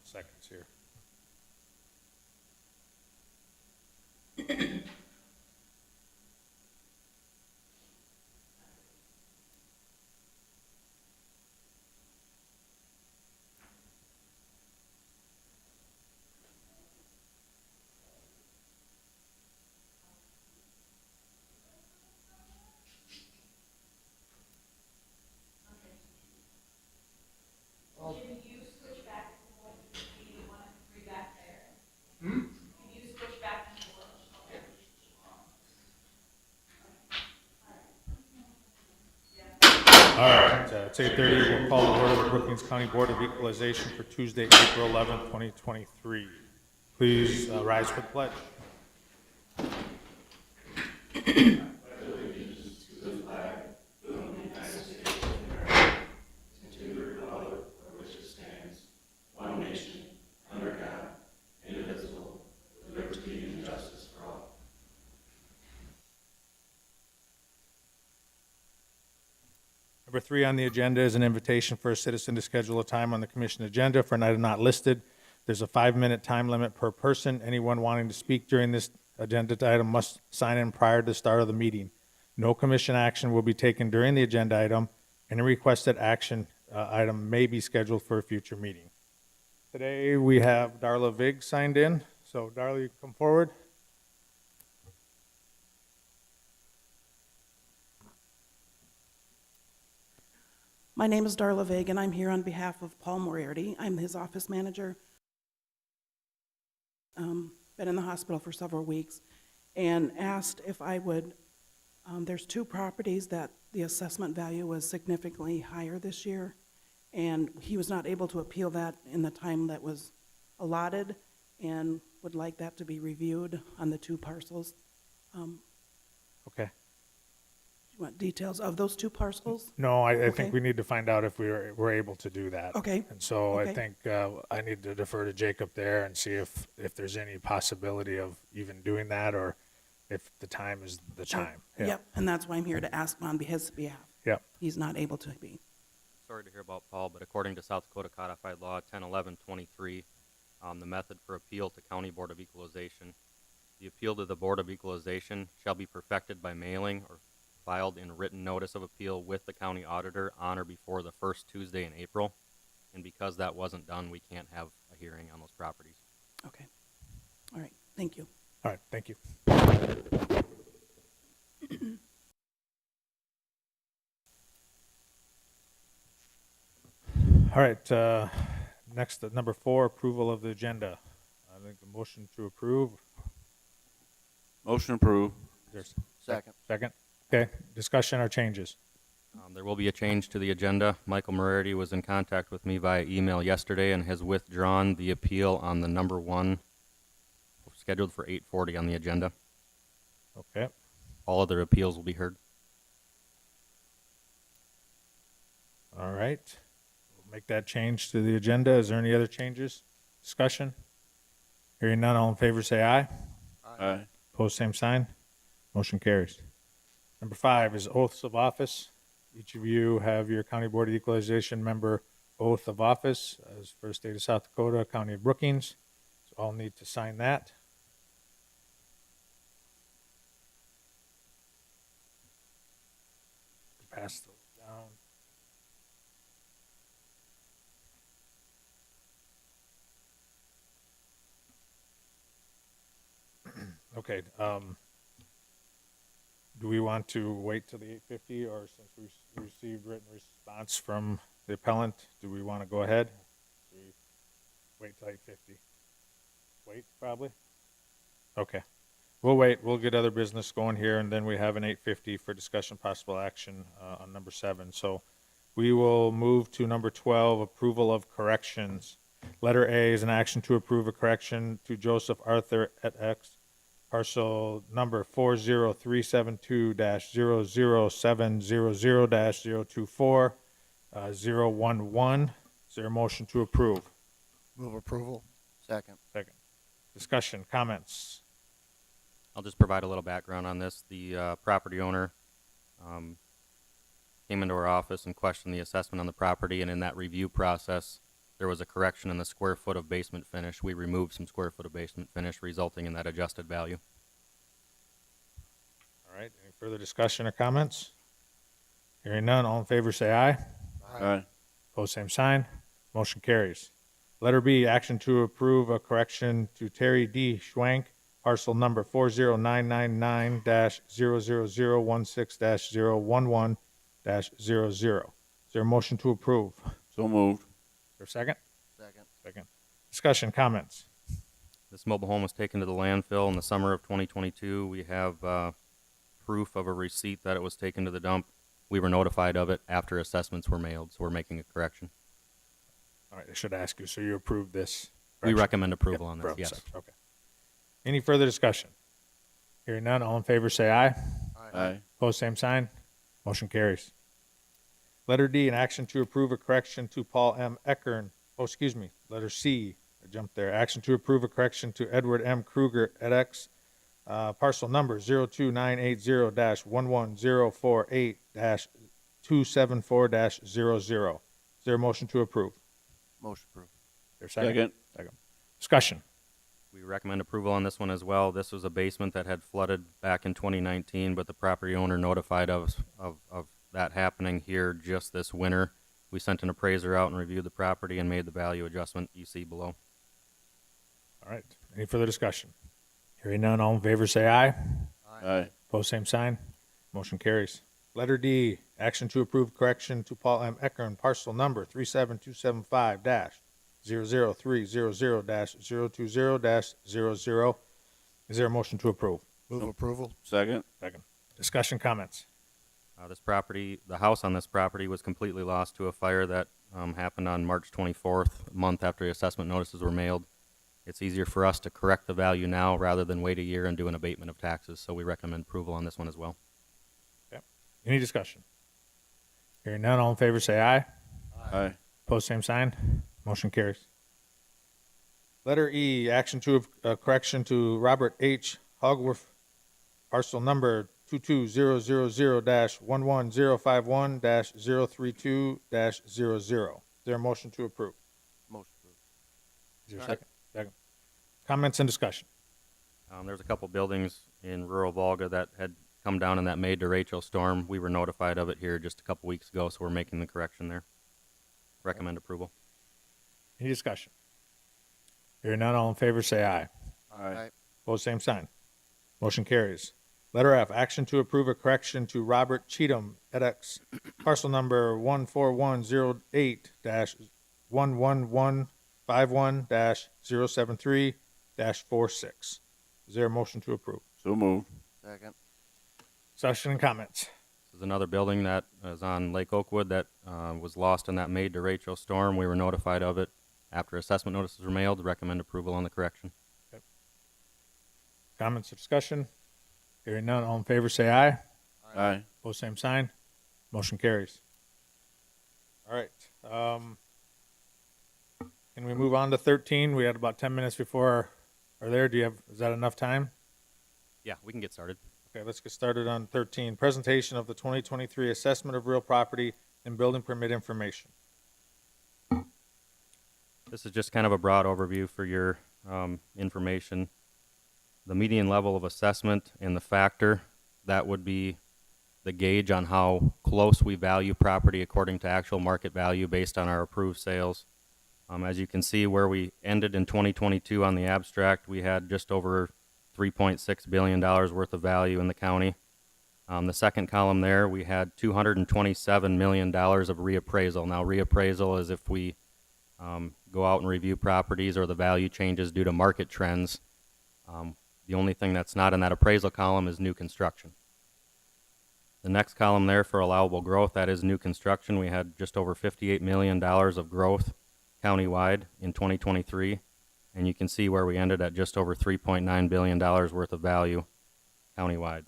seconds here. All right, it's 8:30. We'll call the order of the Brookings County Board of Equalization for Tuesday, April 11th, 2023. Please rise for the pledge. Number 3 on the agenda is an invitation for a citizen to schedule a time on the commission agenda for an item not listed. There's a 5-minute time limit per person. Anyone wanting to speak during this agenda item must sign in prior to the start of the meeting. No commission action will be taken during the agenda item. Any requested action item may be scheduled for a future meeting. Today we have Darla Vig signed in. So Darla, you can come forward. My name is Darla Vig, and I'm here on behalf of Paul Moriarty. I'm his office manager. Been in the hospital for several weeks, and asked if I would, there's 2 properties that the assessment value was significantly higher this year, and he was not able to appeal that in the time that was allotted, and would like that to be reviewed on the 2 parcels. Okay. You want details of those 2 parcels? No, I Okay. think we need to find out if we're able to do that. Okay. And so I Okay. think I need to defer to Jacob there and see if there's any possibility of even doing that, or if the time is the time. Yeah. Yep, and that's why I'm here to ask on his behalf. Yep. He's not able to be. Sorry to hear about Paul, but according to South Dakota Codified Law 101123, the method for appeal to County Board of Equalization, the appeal to the Board of Equalization shall be perfected by mailing or filed in written notice of appeal with the county auditor on or before the first Tuesday in April. And because that wasn't done, we can't have a hearing on those properties. Okay. All right, thank you. All right, thank you. All right, next, number 4, approval of the agenda. I think the motion to approve. Motion approved. There's Second. second. Okay, discussion or changes? There will be a change to the agenda. Michael Moriarty was in contact with me via email yesterday and has withdrawn the appeal on the number 1 scheduled for 8:40 on the agenda. Okay. All other appeals will be heard. All right. We'll make that change to the agenda. Is there any other changes? Discussion? Hearing none, all in favor say aye. Aye. Opposed, same sign. Motion carries. Number 5 is oaths of office. Each of you have your County Board of Equalization member oath of office as for the state of South Dakota, County of Brookings. So all need to sign that. Pass those down. Okay, do we want to wait till the 8:50, or since we received written response from the appellant, do we want to go ahead? Do we wait till 8:50? Wait, probably? Okay. We'll wait. We'll get other business going here, and then we have an 8:50 for discussion possible action on number 7. So we will move to number 12, approval of corrections. Letter A is an action to approve a correction to Joseph Arthur et X, parcel number 40372-00700-024-011. Is there a motion to approve? Move approval. Second. Second. Discussion, comments? I'll just provide a little background on this. The property owner came into our office and questioned the assessment on the property, and in that review process, there was a correction in the square foot of basement finish. We removed some square foot of basement finish, resulting in that adjusted value. All right, any further discussion or comments? Hearing none, all in favor say aye. Aye. Pose same sign. Motion carries. Letter B, action to approve a correction to Terry D. Schwank, parcel number 40999-00016-011-00. Is there a motion to approve? So moved. Is there a second? Second. Second. Discussion, comments? This mobile home was taken to the landfill in the summer of 2022. We have proof of a receipt that it was taken to the dump. We were notified of it after assessments were mailed, so we're making a correction. All right, I should ask you, so you approve this? We correction? recommend approval on this, Approve, yes. second, okay. Any further discussion? Hearing none, all in favor say aye. Aye. Pose same sign. Motion carries. Letter D, an action to approve a correction to Paul M. Eckern. Oh, excuse me. Letter C, I jumped there. Action to approve a correction to Edward M. Kruger, edX, parcel number 02980-11048-274-00. Is there a motion to approve? Motion approved. Is there a second? Second. Second. Discussion. We recommend approval on this one as well. This was a basement that had flooded back in 2019, but the property owner notified us of that happening here just this winter. We sent an appraiser out and reviewed the property and made the value adjustment you see below. All right. Any further discussion? Hearing none, all in favor say aye. Aye. Pose same sign. Motion carries. Letter D, action to approve correction to Paul M. Eckern, parcel number 37275-00300-020-00. Is there a motion to approve? Move approval. Second. Second. Discussion, comments? This property, the house on this property was completely lost to a fire that happened on March 24th, a month after the assessment notices were mailed. It's easier for us to correct the value now rather than wait a year and do an abatement of taxes, so we recommend approval on this one as well. Any discussion? Hearing none, all in favor say aye. Aye. Pose same sign. Motion carries. Letter E, action to correction to Robert H. Hogworth, parcel number 22000-11051-032-00. Is there a motion to approve? Motion approved. Is there a second? Second. Comments and discussion? There's a couple buildings in rural Volga that had come down in that May derecho storm. We were notified of it here just a couple weeks ago, so we're making the correction there. Recommend approval. Any discussion? Hearing none, all in favor say aye. Aye. Opposed, same sign. Motion carries. Letter F, action to approve a correction to Robert Cheatham, edX, parcel number 14108-11151-073-46. Is there a motion to approve? So moved. Second. Discussion and comments? This is another building that is on Lake Oakwood that was lost in that May derecho storm. We were notified of it after assessment notices were mailed. Recommend approval on the correction. Comments or discussion? Hearing none, all in favor say aye. Aye. Opposed, same sign. Motion carries. All right. Can we move on to 13? We had about 10 minutes before our there. Is that enough time? Yeah, we can get started. Okay, let's get started on 13. Presentation of the 2023 Assessment of Real Property and Building Permit Information. This is just kind of a broad overview for your information. The median level of assessment and the factor, that would be the gauge on how close we value property according to actual market value based on our approved sales. As you can see, where we ended in 2022 on the abstract, we had just over $3.6 billion worth of value in the county. The second column there, we had $227 million of reappraisal. Now, reappraisal is if we go out and review properties or the value changes due to market trends. The only thing that's not in that appraisal column is new construction. The next column there for allowable growth, that is new construction. We had just over $58 million of growth countywide in 2023. And you can see where we ended at just over $3.9 billion worth of value countywide.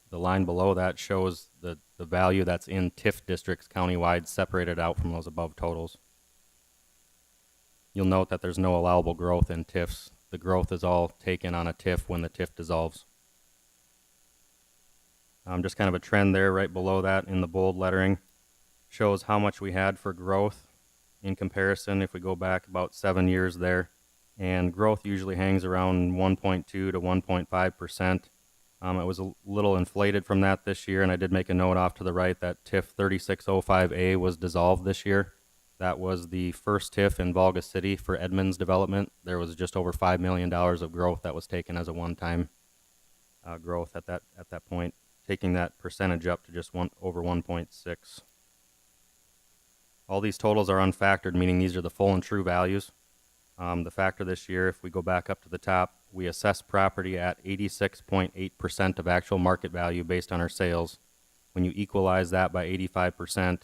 The line below that shows the value that's in TIF districts countywide separated out from those above totals. You'll note that there's no allowable growth in TIFs. The growth is all taken on a TIF when the TIF dissolves. Just kind of a trend there right below that in the bold lettering shows how much we had for growth in comparison if we go back about 7 years there. And growth usually hangs around 1.2 to 1.5%. It was a little inflated from that this year, and I did make a note off to the right that TIF 3605A was dissolved this year. That was the first TIF in Volga City for Edmonds development. There was just over $5 million of growth that was taken as a one-time growth at that point, taking that percentage up to just over 1.6. All these totals are unfactored, meaning these are the full and true values. The factor this year, if we go back up to the top, we assess property at 86.8% of actual market value based on our sales. When you equalize that by 85%,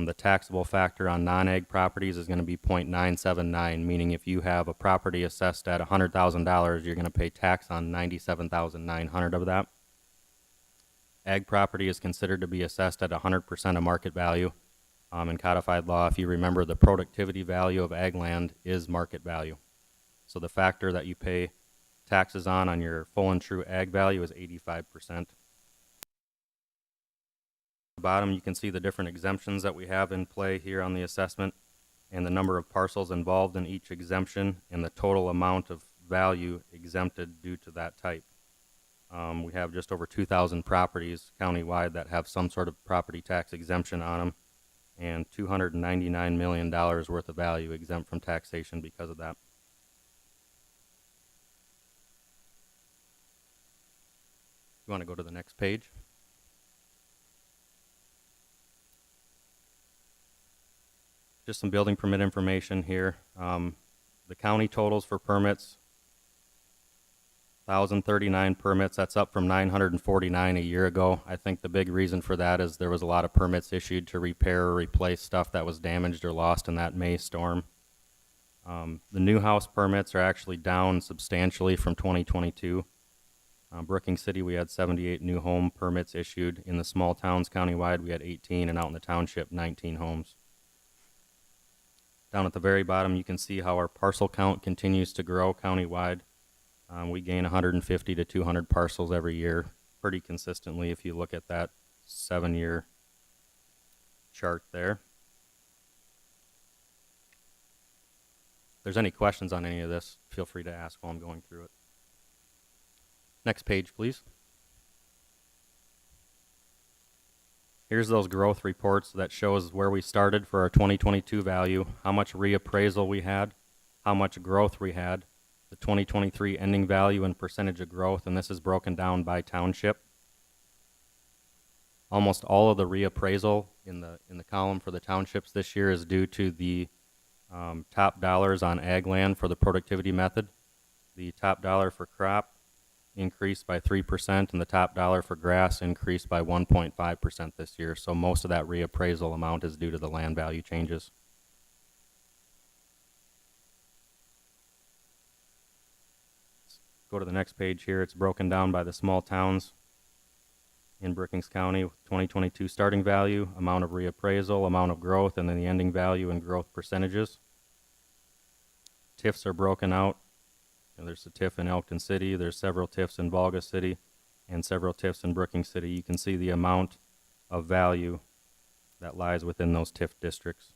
the taxable factor on non-ag properties is going to be 0.979, meaning if you have a property assessed at $100,000, you're going to pay tax on $97,900 of that. Ag property is considered to be assessed at 100% of market value. In codified law, if you remember, the productivity value of ag land is market value. So the factor that you pay taxes on your full and true ag value is 85%. At the bottom, you can see the different exemptions that we have in play here on the assessment and the number of parcels involved in each exemption and the total amount of value exempted due to that type. We have just over 2,000 properties countywide that have some sort of property tax exemption on them, and $299 million worth of value exempt from taxation because of that. You want to go to the next page? Just some building permit information here. The county totals for permits, 1,039 permits. That's up from 949 a year ago. I think the big reason for that is there was a lot of permits issued to repair or replace stuff that was damaged or lost in that May storm. The new house permits are actually down substantially from 2022. Brookings City, we had 78 new home permits issued. In the small towns countywide, we had 18, and out in the township, 19 homes. Down at the very bottom, you can see how our parcel count continues to grow countywide. We gain 150 to 200 parcels every year, pretty consistently if you look at that 7-year chart there. If there's any questions on any of this, feel free to ask while I'm going through it. Next page, please. Here's those growth reports that shows where we started for our 2022 value, how much reappraisal we had, how much growth we had, the 2023 ending value and percentage of growth, and this is broken down by township. Almost all of the reappraisal in the column for the townships this year is due to the top dollars on ag land for the productivity method. The top dollar for crop increased by 3%, and the top dollar for grass increased by 1.5% this year. So most of that reappraisal amount is due to the land value changes. Go to the next page here. It's broken down by the small towns in Brookings County, 2022 starting value, amount of reappraisal, amount of growth, and then the ending value and growth percentages. TIFs are broken out. And there's a TIF in Elkton City, there's several TIFs in Volga City, and several TIFs in Brookings City. You can see the amount of value that lies within those TIF districts.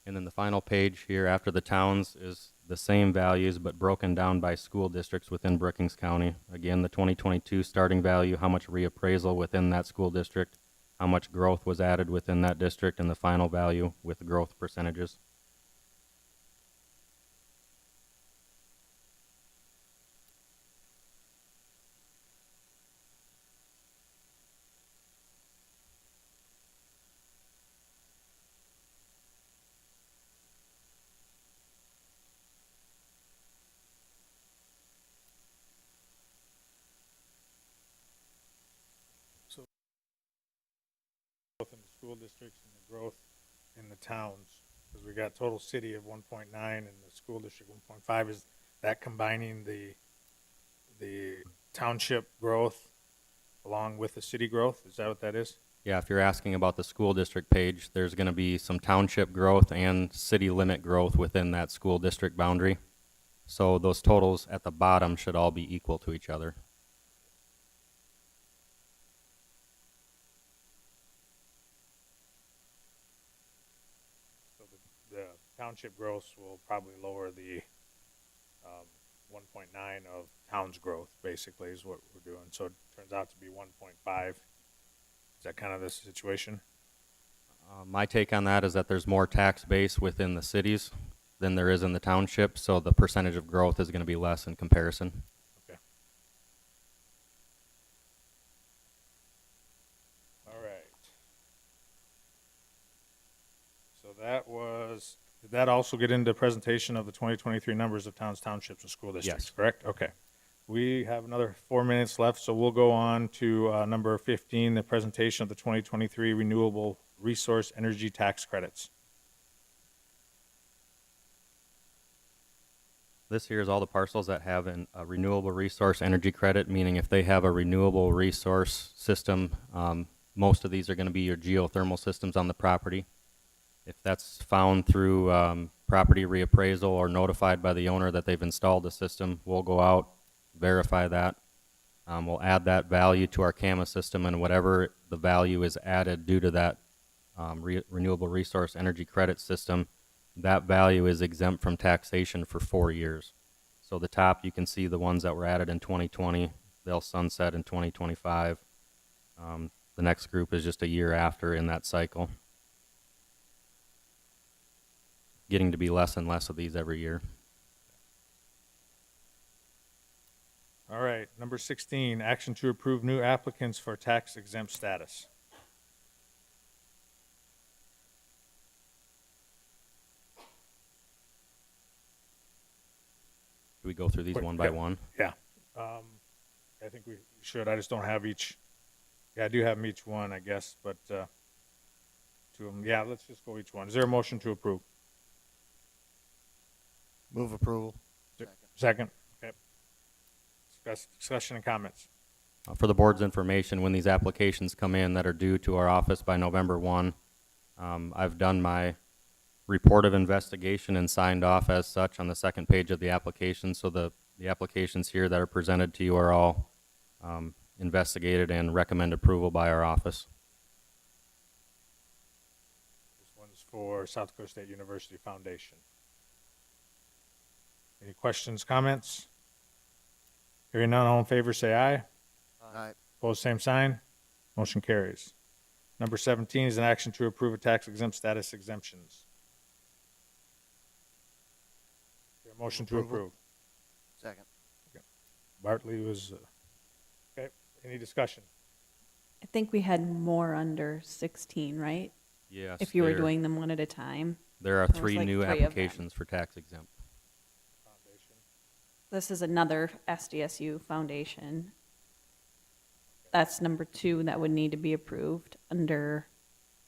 And then the final page here after the towns is the same values but broken down by school districts within Brookings County. Again, the 2022 starting value, how much reappraisal within that school district, how much growth was added within that district, and the final value with growth percentages. Growth in the school districts and the growth in the towns, because we got total city of 1.9 and the school district 1.5. Is that combining the township growth along with the city growth? Is that what that is? Yeah, if you're asking about the school district page, there's going to be some township growth and city limit growth within that school district boundary. So those totals at the bottom should all be equal to each other. township gross will probably lower the 1.9 of town's growth, basically, is what we're doing. So it turns out to be 1.5. Is that kind of the situation? My take on that is that there's more tax base within the cities than there is in the township, so the percentage of growth is going to be less in comparison. Okay. All right. So did that also get into presentation of the 2023 numbers of towns, townships, and school districts, Yes. correct? Okay. We have another 4 minutes left, so we'll go on to number 15, the presentation of the 2023 renewable resource energy tax credits. This here is all the parcels that have a renewable resource energy credit, meaning if they have a renewable resource system, most of these are going to be your geothermal systems on the property. If that's found through property reappraisal or notified by the owner that they've installed the system, we'll go out, verify that. We'll add that value to our CAMA system, and whatever the value is added due to that renewable resource energy credit system, that value is exempt from taxation for 4 years. So the top, you can see the ones that were added in 2020, they'll sunset in 2025. The next group is just a year after in that cycle. Getting to be less and less of these every year. All right, number 16, action to approve new applicants for tax exempt status. Do we go through these Quick, one by yeah. one? Yeah. I think we should. I just don't have each. Yeah, I do have them each one, I guess, but two of them. Yeah, let's just go each one. Is there a motion to approve? Move approval. Second. Okay. Discussion and comments. For the board's information, when these applications come in that are due to our office by November 1, I've done my report of investigation and signed off as such on the second page of the application. So the applications here that are presented to you are all investigated and recommend approval by our office. This one's for South Dakota State University Foundation. Any questions, comments? Hearing none, all in favor say aye. Aye. Opposed, same sign. Motion carries. Number 17 is an action to approve a tax exempt status exemptions. Is there a motion to Approval. approve? Second. Bartley was, okay. Any discussion? I think we had more under 16, right? Yes. If you were doing them one at a time. There are There was 3 like new 3 of them. applications for tax exempt. Foundation. This is another SDSU foundation. That's number 2 that would need to be approved under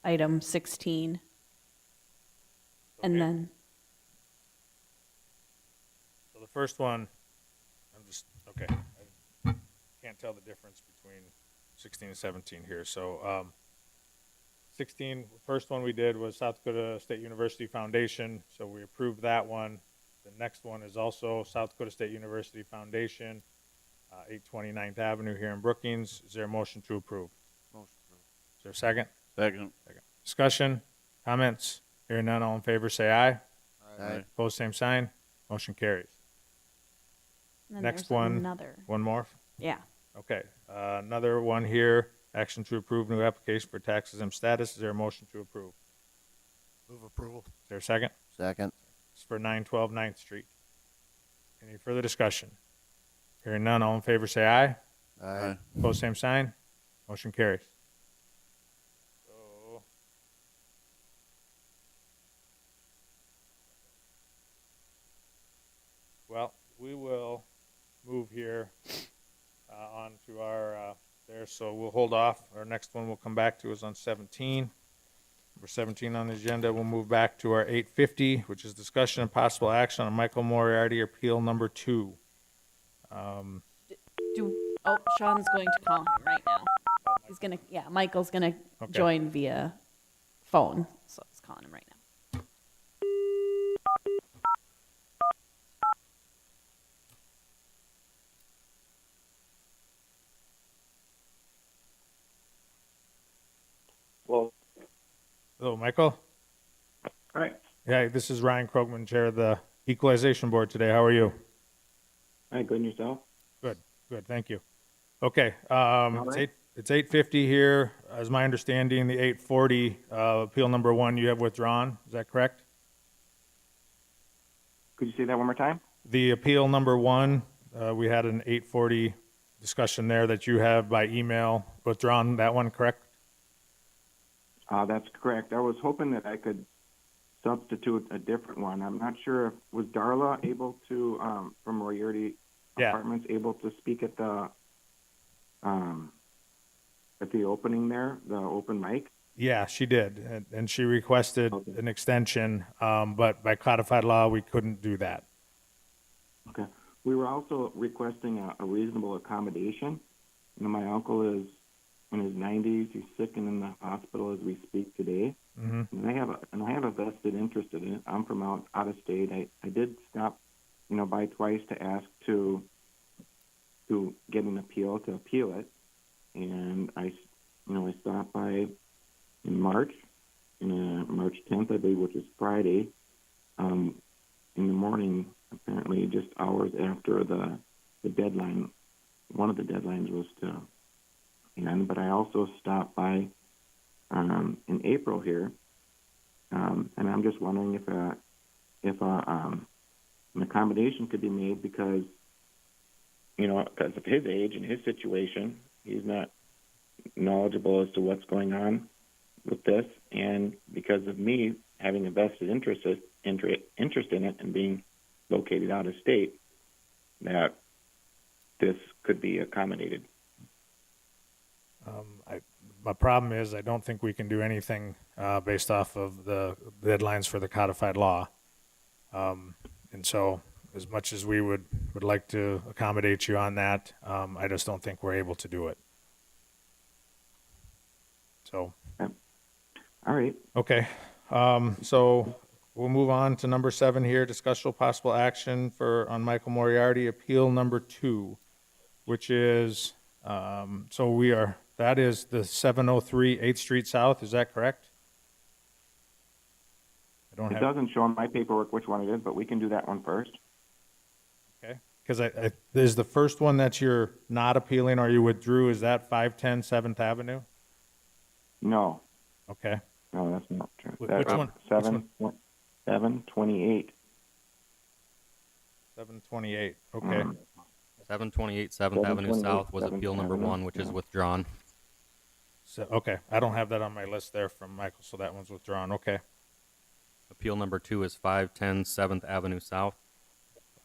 item 16. Okay. And then, So the first one, okay, I can't tell the difference between 16 and 17 here. So 16, first one we did was South Dakota State University Foundation, so we approved that one. The next one is also South Dakota State University Foundation, 829th Avenue here in Brookings. Is there a motion to approve? Motion approved. Is there a second? Second. Discussion, comments? Hearing none, all in favor say aye. Aye. Opposed, same sign. Motion carries. then Next there's one. another. One more? Yeah. Okay, another one here, action to approve new application for tax exempt status. Is there a motion to approve? Move approval. Is there a second? Second. It's for 912 9th Street. Any further discussion? Hearing none, all in favor say aye. Aye. Opposed, same sign. Motion carries. So, well, we will move here on to our there. So we'll hold off. Our next one we'll come back to is on 17. Number 17 on the agenda. We'll move back to our 850, which is discussion and possible action on Michael Moriarty appeal number 2. Sean's going to call him right now. Michael's gonna Okay. join via phone, so it's calling him right now. Well, Hello, Michael. all right. Yeah, this is Ryan Krogman, Chair of the Equalization Board today. How are you? Hi, good, and yourself? Good, good, thank you. Okay, All right. it's 8:50 here. As my understanding, the 8:40, appeal number 1 you have withdrawn. Is that correct? Could you say that one more time? The appeal number 1, we had an 8:40 discussion there that you have by email withdrawn. That one, correct? That's correct. I was hoping that I could substitute a different one. I'm not sure if, was Darla able to, from Moriarty Yeah. Apartments, able to speak at the opening there, the open mic? Yeah, she did, and she requested Okay. an extension, but by codified law, we couldn't do that. Okay. We were also requesting a reasonable accommodation. You know, my uncle is in his 90s. He's sick and in the hospital as we speak today. Mm-hmm. And I have a vested interest in it. I'm from out of state. I did stop, by twice to ask to get an appeal, to appeal it, and I stopped by in March, March 10th, I believe, which is Friday, in the morning. Apparently, just hours after the deadline, one of the deadlines was to end. But I also stopped by in April here. And I'm just wondering if an accommodation could be made because of his age and his situation, he's not knowledgeable as to what's going on with this, and because of me having a vested interest in it and being located out of state, that this could be accommodated. My problem is I don't think we can do anything based off of the deadlines for the codified law. And so as much as we would like to accommodate you on that, I just don't think we're able to do it. So, All right. okay. So we'll move on to number 7 here, discussion possible action on Michael Moriarty, appeal number 2, which is, that is the 703 8th Street South, is that correct? It doesn't show on my paperwork which one it is, but we can do that one first. Okay, because is the first one that you're not appealing or you withdrew, is that 510 7th Avenue? No, Okay, that's not true. Which That's one? 728. 728, okay. 728 7th Avenue 728 South was 7th appeal number Avenue, 1, which is yeah. withdrawn. So, okay, I don't have that on my list there from Michael, so that one's withdrawn, okay. Appeal number 2 is 510 7th Avenue South.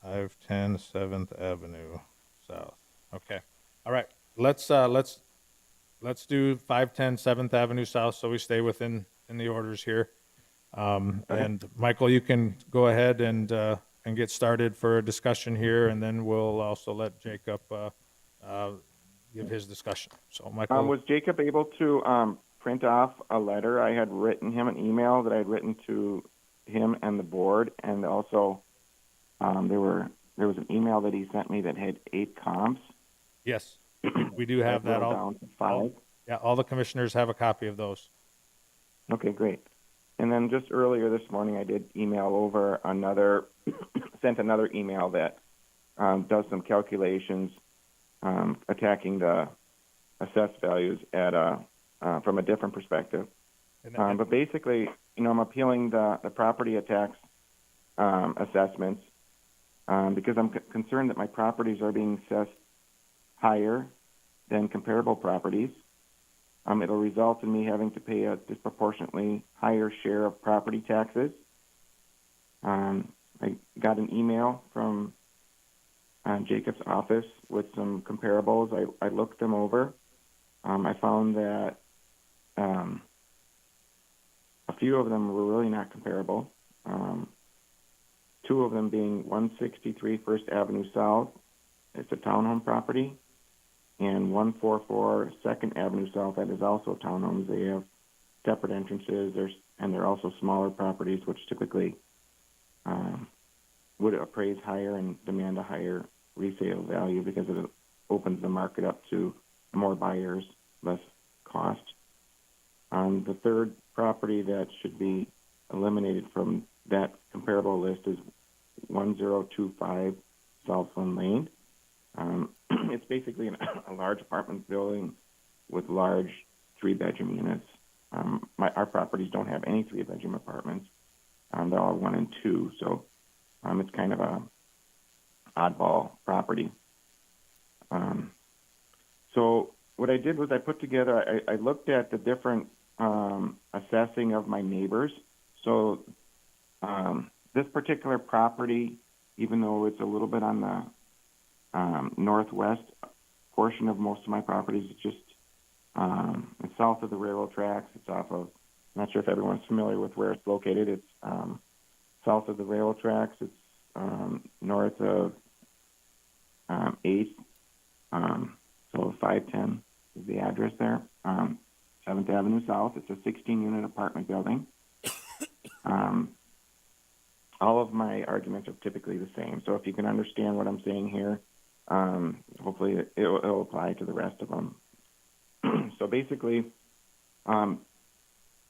510 7th Avenue South, okay. All right, let's do 510 7th Avenue South so we stay within the orders here. And Michael, you can go ahead and get started for a discussion here, and then we'll also let Jacob give his discussion. So, Michael. Was Jacob able to print off a letter? I had written him an email that I had written to him and the board, and also there was an email that he sent me that had 8 comps. Yes, we do have that. Down to 5. Yeah, all the commissioners have a copy of those. Okay, great. And then just earlier this morning, I did email over sent another email that does some calculations attacking the assessed values from a different perspective. But basically, I'm appealing the property tax assessments because I'm concerned that my properties are being assessed higher than comparable properties. It'll result in me having to pay a disproportionately higher share of property taxes. I got an email from Jacob's office with some comparables. I looked them over. I found that a few of them were really not comparable. 2 of them being 163 First Avenue South. It's a townhome property. And 144 Second Avenue South, that is also townhomes. They have separate entrances, and they're also smaller properties, which typically would appraise higher and demand a higher resale value because it opens the market up to more buyers, less cost. The third property that should be eliminated from that comparable list is 1025 Southland Lane. It's basically a large apartment building with large 3-bedroom units. Our properties don't have any 3-bedroom apartments. They're all 1 and 2, so it's kind of a oddball property. So what I did was I put together, I looked at the different assessing of my neighbors. So this particular property, even though it's a little bit on the northwest portion of most of my properties, it's just it's south of the railroad tracks. It's off of, I'm not sure if everyone's familiar with where it's located. It's south of the railroad tracks. It's north of 8th, so 510 is the address there. 7th Avenue South. It's a 16-unit apartment building. All of my arguments are typically the same. So if you can understand what I'm saying here, hopefully it'll apply to the rest of them. So basically,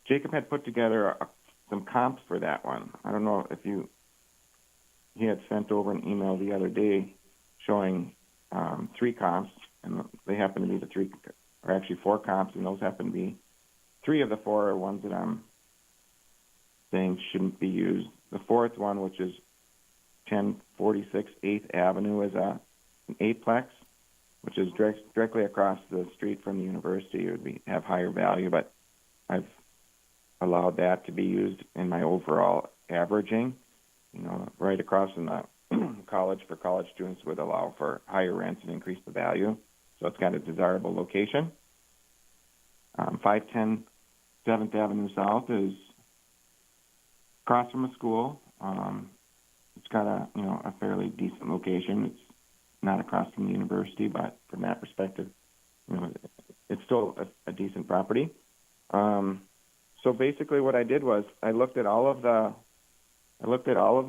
Jacob had put together some comps for that one. I don't know if he had sent over an email the other day showing 3 comps, and they happen to be the 3, or actually 4 comps, and those happen to be 3 of the 4 are ones that I'm saying shouldn't be used. The 4th one, which is 1046 8th Avenue, is an 8-plex, which is directly across the street from the university. It would have higher value, but I've allowed that to be used in my overall averaging. Right across from the college for college students would allow for higher rents and increase the value. So it's got a desirable location. 510 7th Avenue South is across from a school. It's got a fairly decent location. It's not across from the university, but from that perspective, it's still a decent property. So basically, what I did was I looked at all of the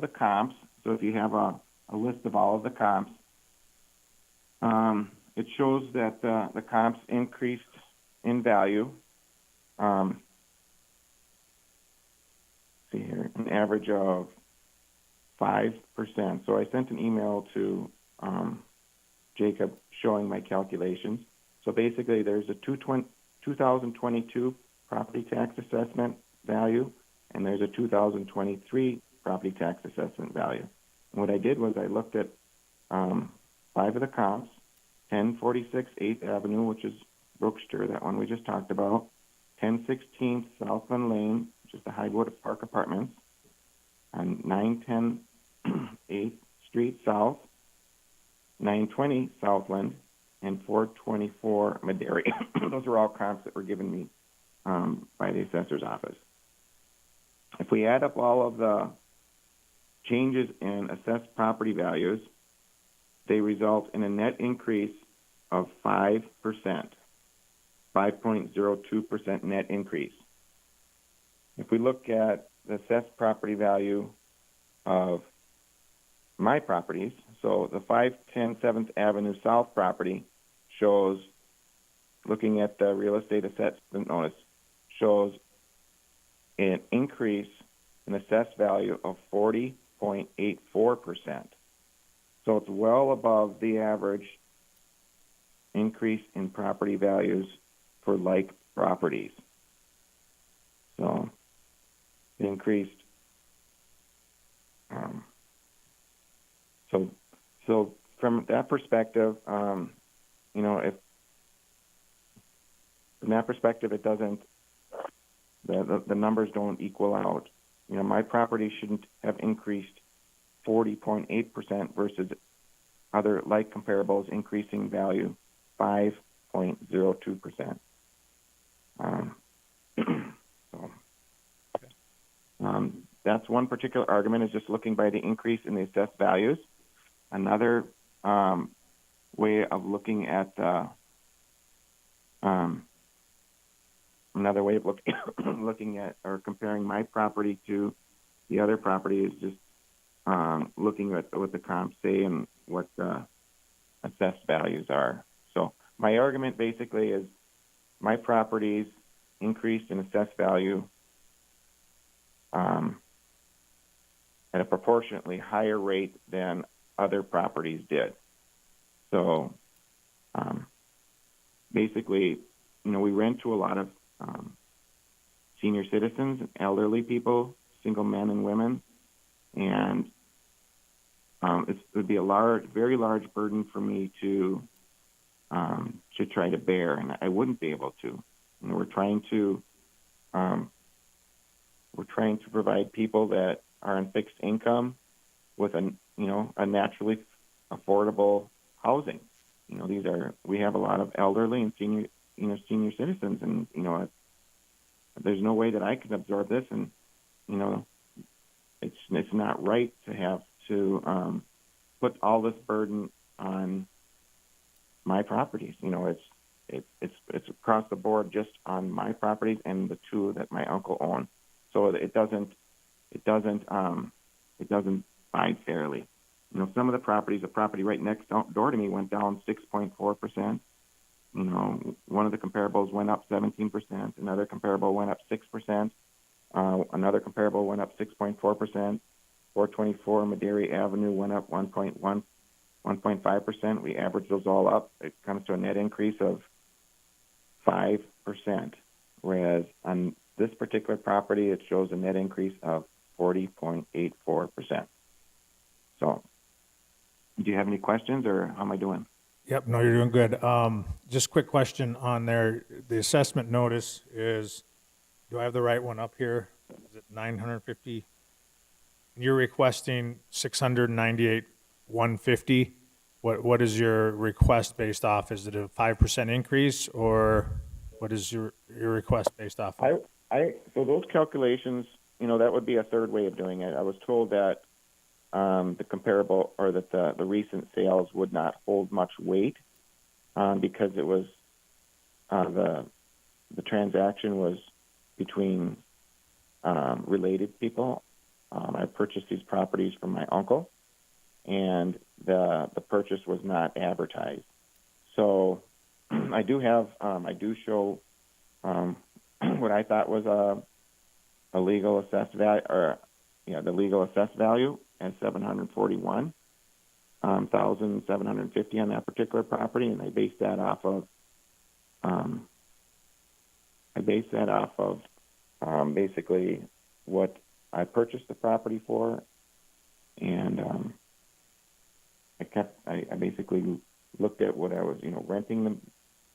comps. So if you have a list of all of the comps, it shows that the comps increased in value. See here, an average of 5%. So I sent an email to Jacob showing my calculations. So basically, there's a 2022 property tax assessment value, and there's a 2023 property tax assessment value. And what I did was I looked at 5 of the comps: 1046 8th Avenue, which is Brookster, that one we just talked about; 1016 Southland Lane, which is the Highwood Park Apartments; and 910 8th Street South; 920 Southland; and 424 Madera. Those are all comps that were given me by the assessor's office. If we add up all of the changes in assessed property values, they result in a net increase of 5%, 5.02% net increase. If we look at the assessed property value of my properties, so the 510 7th Avenue South property shows, looking at the real estate assessment notice, shows an increase in assessed value of 40.84%. So it's well above the average increase in property values for like properties. So it increased. So from that perspective, if from that perspective, it doesn't. The numbers don't equal out. My property shouldn't have increased 40.8% versus other like comparables increasing value 5.02%. That's one particular argument, is just looking by the increase in the assessed values. Another way of looking at looking at or comparing my property to the other property is just looking at what the comps say and what the assessed values are. So my argument basically is my properties increased in assessed value at a proportionately higher rate than other properties did. So basically, we rent to a lot of senior citizens, elderly people, single men and women, and it would be a very large burden for me to try to bear, and I wouldn't be able to. We're trying to provide people that are on fixed income with a naturally affordable housing. We have a lot of elderly and senior citizens, and there's no way that I can absorb this, and it's not right to have to put all this burden on my properties. It's across the board just on my properties and the two that my uncle owned. So it doesn't buy fairly. Some of the properties, the property right next door to me went down 6.4%. One of the comparables went up 17%. Another comparable went up 6%. Another comparable went up 6.4%. 424 Maderi Avenue went up 1.5%. We average those all up. It comes to a net increase of 5%, whereas on this particular property, it shows a net increase of 40.84%. So, do you have any questions, or how am I doing? Yep, no, you're doing good. Just quick question on there. The assessment notice is, do I have the right one up here? Is it 950? You're requesting 698, 150. What is your request based off? Is it a 5% increase, or what is your request based off of? So those calculations, that would be a third way of doing it. I was told that the comparable, or that the recent sales would not hold much weight because it was the transaction was between related people. I purchased these properties from my uncle, and the purchase was not advertised. So I do show what I thought was a legal assessed value, or the legal assessed value at $741,750 on that particular property, and I based that off of basically what I purchased the property for, and I basically looked at what I was renting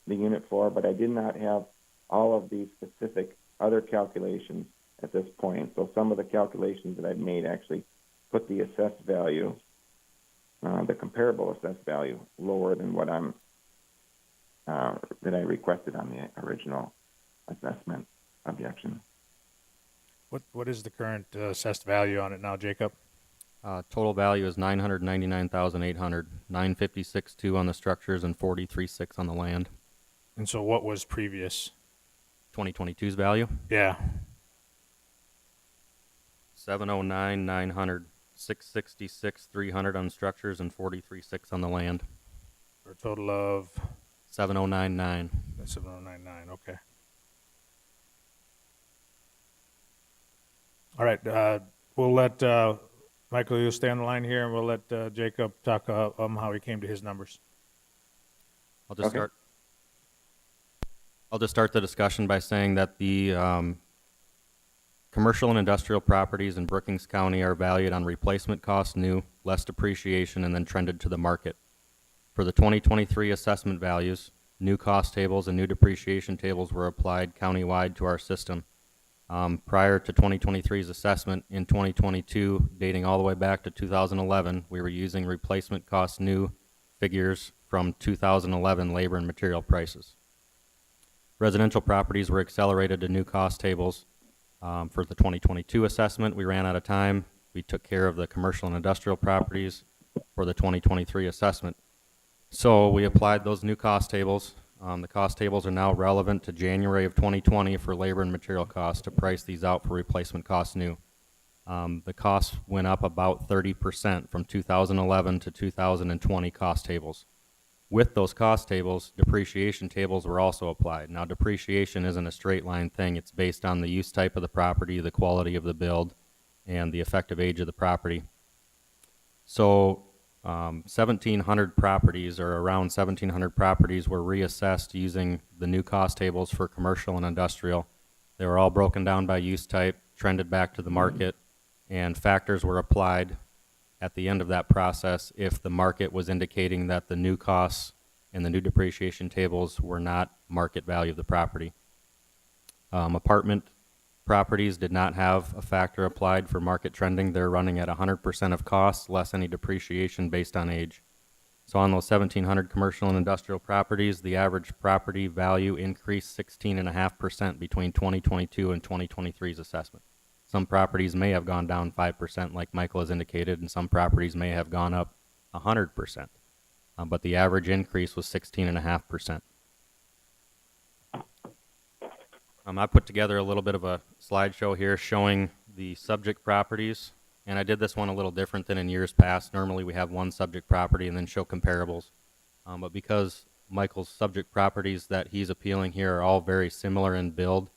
the unit for, but I did not have all of these specific other calculations at this point. So some of the calculations that I've made actually put the assessed value, the comparable assessed value, lower than what that I requested on the original assessment objection. What is the current assessed value on it now, Jacob? Total value is $999,800, $956,200 on the structures, and $43,600 on the land. And so what was previous? 2022's value, Yeah. $709,900, $666,300 on structures, and $43,600 on the land. For a total of 709,900. 7099. Okay. All right. We'll let Michael, you'll stay on the line here, and we'll let Jacob talk how he came to his numbers. I'll just Okay. start the discussion by saying that the commercial and industrial properties in Brookings County are valued on replacement cost new, less depreciation, and then trended to the market. For the 2023 assessment values, new cost tables and new depreciation tables were applied countywide to our system. Prior to 2023's assessment, in 2022, dating all the way back to 2011, we were using replacement cost new figures from 2011 labor and material prices. Residential properties were accelerated to new cost tables. For the 2022 assessment, we ran out of time. We took care of the commercial and industrial properties for the 2023 assessment. So we applied those new cost tables. The cost tables are now relevant to January of 2020 for labor and material costs to price these out for replacement costs new. The costs went up about 30% from 2011 to 2020 cost tables. With those cost tables, depreciation tables were also applied. Now, depreciation isn't a straight line thing. It's based on the use type of the property, the quality of the build, and the effective age of the property. So 1,700 properties, or around 1,700 properties, were reassessed using the new cost tables for commercial and industrial. They were all broken down by use type, trended back to the market, and factors were applied at the end of that process if the market was indicating that the new costs and the new depreciation tables were not market value of the property. Apartment properties did not have a factor applied for market trending. They're running at 100% of costs, less any depreciation based on age. So on those 1,700 commercial and industrial properties, the average property value increased 16.5% between 2022 and 2023's assessment. Some properties may have gone down 5%, like Michael has indicated, and some properties may have gone up 100%. But the average increase was 16.5%. I put together a little bit of a slideshow here showing the subject properties, and I did this one a little different than in years past. Normally we have one subject property and then show comparables. But because Michael's subject properties that he's appealing here are all very similar in build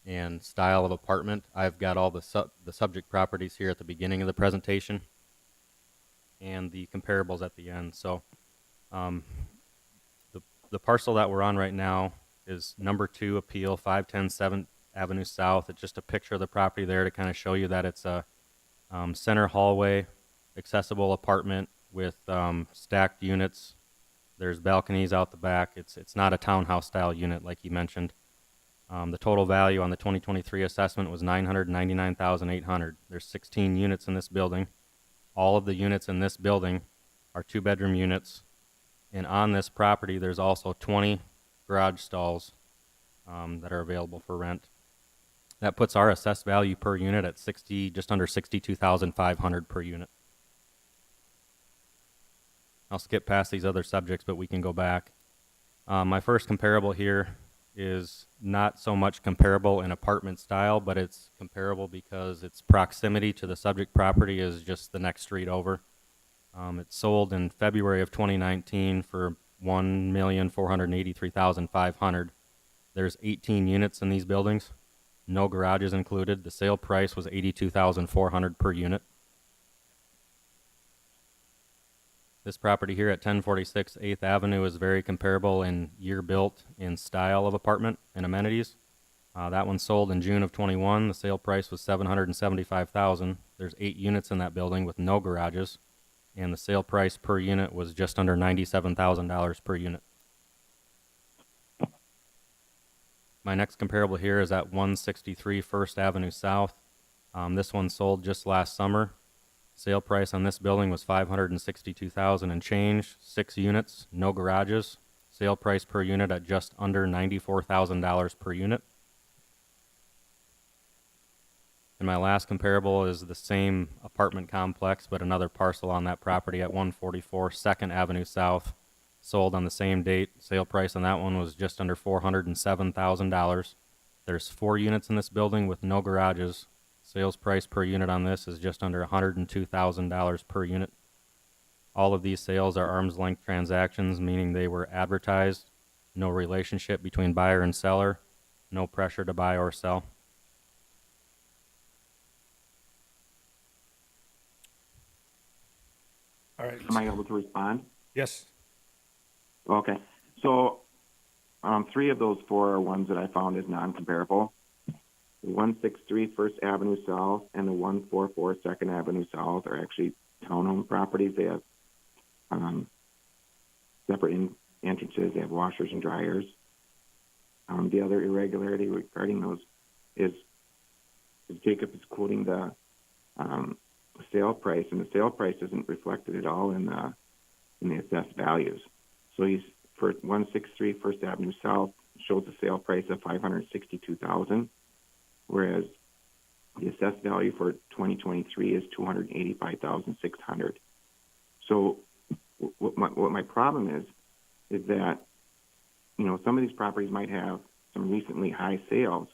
and style of apartment, I've got all the subject properties here at the beginning of the presentation and the comparables at the end. So the parcel that we're on right now is number 2 appeal, 510 7th Avenue South. It's just a picture of the property there to kind of show you that it's a center hallway, accessible apartment with stacked units. There's balconies out the back. It's not a townhouse style unit like you mentioned. The total value on the 2023 assessment was $999,800. There's 16 units in this building. All of the units in this building are 2-bedroom units. And on this property, there's also 20 garage stalls that are available for rent. That puts our assessed value per unit at just under $62,500 per unit. I'll skip past these other subjects, but we can go back. My first comparable here is not so much comparable in apartment style, but it's comparable because its proximity to the subject property is just the next street over. It sold in February of 2019 for $1,483,500. There's 18 units in these buildings, no garages included. The sale price was $82,400 per unit. This property here at 1046 8th Avenue is very comparable in year built, in style of apartment and amenities. That one sold in June of 21. The sale price was $775,000. There's 8 units in that building with no garages, and the sale price per unit was just under $97,000 per unit. My next comparable here is at 163 First Avenue South. This one sold just last summer. Sale price on this building was $562,000 and change. 6 units, no garages. Sale price per unit at just under $94,000 per unit. And my last comparable is the same apartment complex, but another parcel on that property at 144 2nd Avenue South. Sold on the same date. Sale price on that one was just under $407,000. There's 4 units in this building with no garages. Sales price per unit on this is just under $102,000 per unit. All of these sales are arm's length transactions, meaning they were advertised, no relationship between buyer and seller, no pressure to buy or sell. All right. Am I able to respond? Yes. Okay. So 3 of those 4 are ones that I found as non-comparable. The 163 First Avenue South and the 144 2nd Avenue South are actually townhome properties. They have separate entrances. They have washers and dryers. The other irregularity regarding those is Jacob is quoting the sale price, and the sale price isn't reflected at all in the assessed values. So he's for 163 First Avenue South shows a sale price of $562,000, whereas the assessed value for 2023 is $285,600. So what my problem is that, you know, some of these properties might have some recently high sales,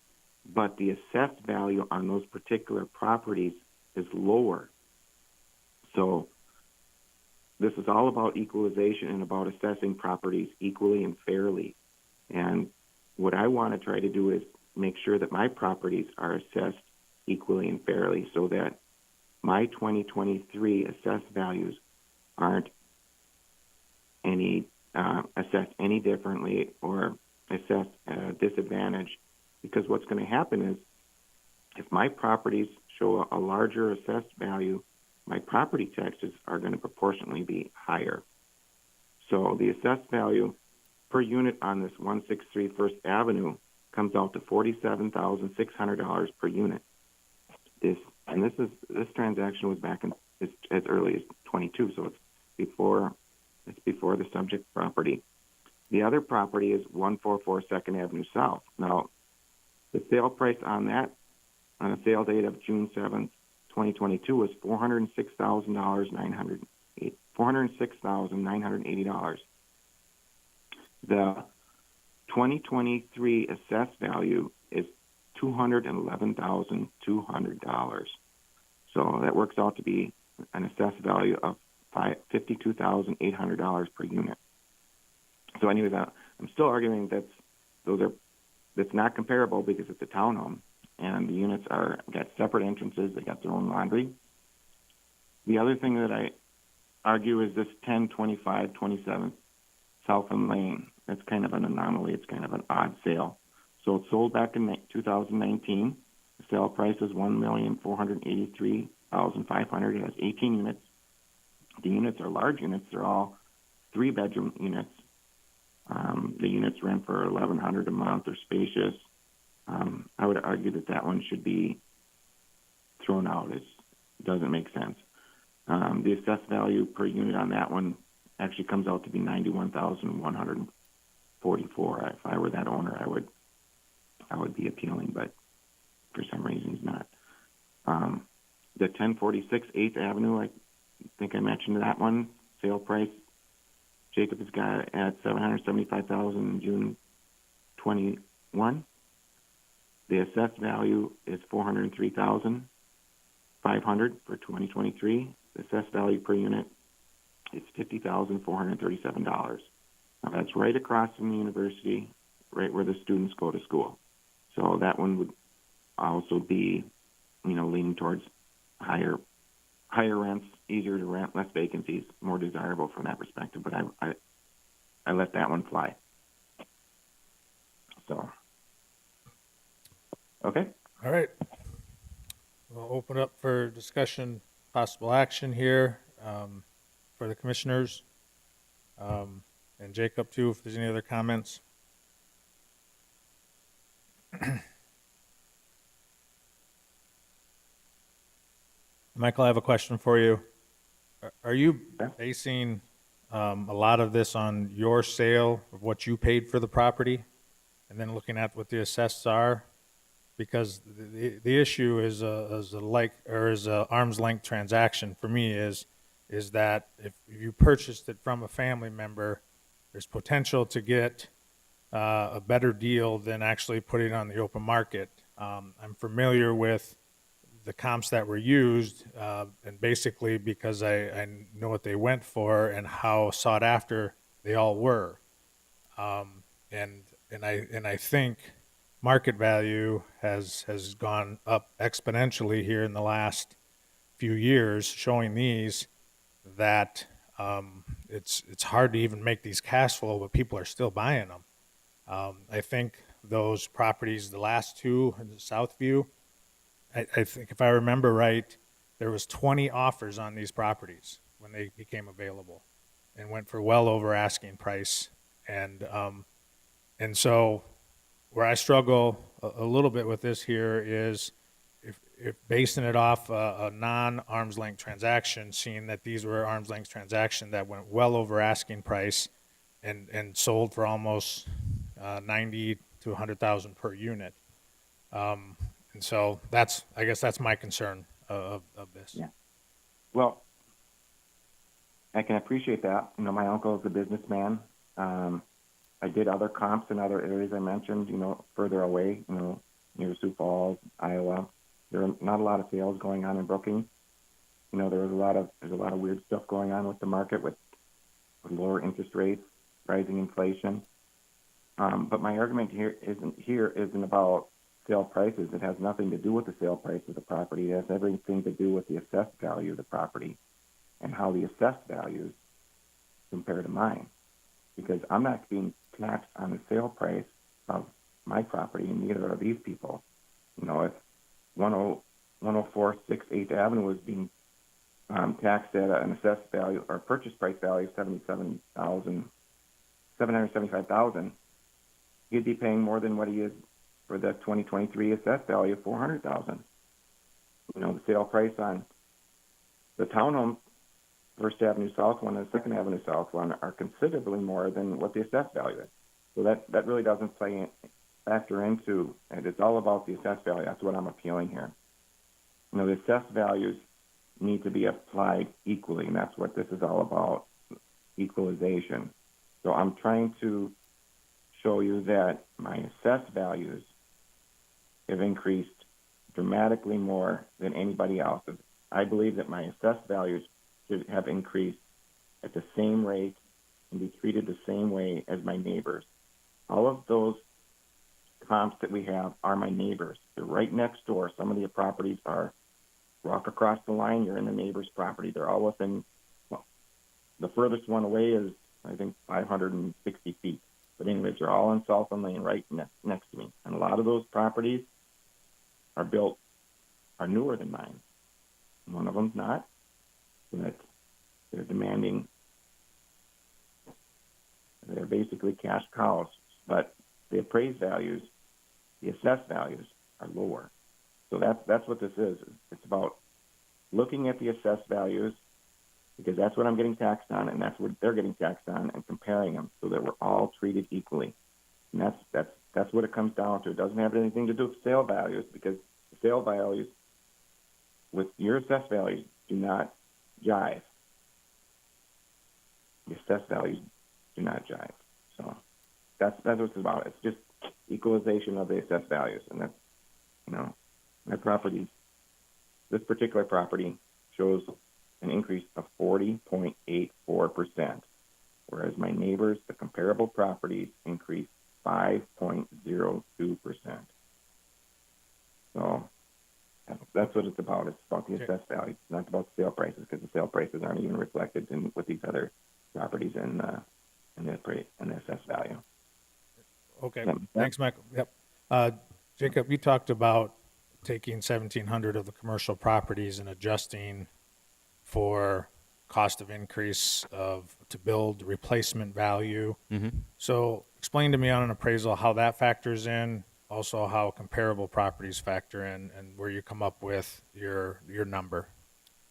but the assessed value on those particular properties is lower. So this is all about equalization and about assessing properties equally and fairly. And what I want to try to do is make sure that my properties are assessed equally and fairly so that my 2023 assessed values aren't any assessed any differently or assessed at a disadvantage, because what's going to happen is if my properties show a larger assessed value, my property taxes are going to proportionately be higher. So the assessed value per unit on this 163 First Avenue comes out to $47,600 per unit. This transaction was back in as early as 22, so it's before the subject property. The other property is 144 Second Avenue South. Now, the sale price on that, on a sale date of June 7th, 2022, was $406,980. The 2023 assessed value is $211,200. So that works out to be an assessed value of $52,800 per unit. So anyways, I'm still arguing that's not comparable because it's a townhome and the units got separate entrances. They got their own laundry. The other thing that I argue is this 102527 Southland Lane. That's kind of an anomaly. It's kind of an odd sale. So it sold back in 2019. The sale price is $1,483,500. It has 18 units. The units are large units. They're all 3-bedroom units. The units rent for $1,100 a month. They're spacious. I would argue that one should be thrown out. It doesn't make sense. The assessed value per unit on that one actually comes out to be $91,144. If I were that owner, I would be appealing, but for some reason he's not. The 1046 8th Avenue, I think I mentioned that one. Sale price, Jacob has got it at $775,000 in June 21. The assessed value is $403,500 for 2023. The assessed value per unit is $50,437. Now that's right across from the university, right where the students go to school. So that one would also be, leaning towards higher rents, easier to rent, less vacancies, more desirable from that perspective. But I let that one fly. So, okay. All right. We'll open up for discussion, possible action here for the commissioners. And Jacob, too, if there's any other comments. Michael, I have a question for you. Are you Yeah. basing a lot of this on your sale of what you paid for the property and then looking at what the assesseds are? Because the issue is a arm's length transaction for me is that if you purchased it from a family member, there's potential to get a better deal than actually putting it on the open market. I'm familiar with the comps that were used, and basically because I know what they went for and how sought after they all were, and I think market value has gone up exponentially here in the last few years, showing these that it's hard to even make these cash flow, but people are still buying them. I think those properties, the last two in the Southview, I think if I remember right, there was 20 offers on these properties when they became available and went for well over asking price. And so where I struggle a little bit with this here is if basing it off a non-arm's length transaction, seeing that these were arm's length transaction that went well over asking price and sold for almost 90 to 100,000 per unit. And so I guess that's my concern of this. Yeah. Well, I can appreciate that. My uncle is a businessman. I did other comps in other areas I mentioned, further away, near Sioux Falls, Iowa. There are not a lot of sales going on in Brookings. There's a lot of weird stuff going on with the market with lower interest rates, rising inflation. But my argument here isn't about sale prices. It has nothing to do with the sale price of the property. It has everything to do with the assessed value of the property and how the assessed values compare to mine. Because I'm not being taxed on the sale price of my property, and neither are these people. You know, if 104 8th Avenue is being taxed at an assessed value or purchase price value of $775,000, he'd be paying more than what he is for the 2023 assessed value of $400,000. You know, the sale price on the townhome, First Avenue South one and Second Avenue South one, are considerably more than what the assessed value is. So that really doesn't factor into, and it's all about the assessed value. That's what I'm appealing here. You know, the assessed values need to be applied equally, and that's what this is all about, equalization. So I'm trying to show you that my assessed values have increased dramatically more than anybody else's. I believe that my assessed values should have increased at the same rate and be treated the same way as my neighbors. All of those comps that we have are my neighbors. They're right next door. Some of the properties are walk across the line, you're in the neighbor's property. They're all within, well, the furthest one away is, I think, 560 feet. But anyways, they're all on Southland Lane right next to me. And a lot of those properties are newer than mine. One of them's not. But they're demanding, they're basically cash cows. But the appraised values, the assessed values are lower. So that's what this is. It's about looking at the assessed values, because that's what I'm getting taxed on, and that's what they're getting taxed on, and comparing them so that we're all treated equally. And that's what it comes down to. It doesn't have anything to do with sale values, because the sale values with your assessed values do not jive. The assessed values do not jive. So that's what it's about. It's just equalization of the assessed values, and that's, you know, my properties. This particular property shows an increase of 40.84%, whereas my neighbors, the comparable properties, increased 5.02%. So that's what it's about. It's about the assessed value. It's not about the sale prices, because the sale prices aren't even reflected with these other properties in the assessed value. Okay, thanks, Michael. Yep. Jacob, you talked about taking 1,700 of the commercial properties and adjusting for cost of increase to build replacement value. Mm-hmm. So explain to me on an appraisal how that factors in, also how comparable properties factor in, and where you come up with your number.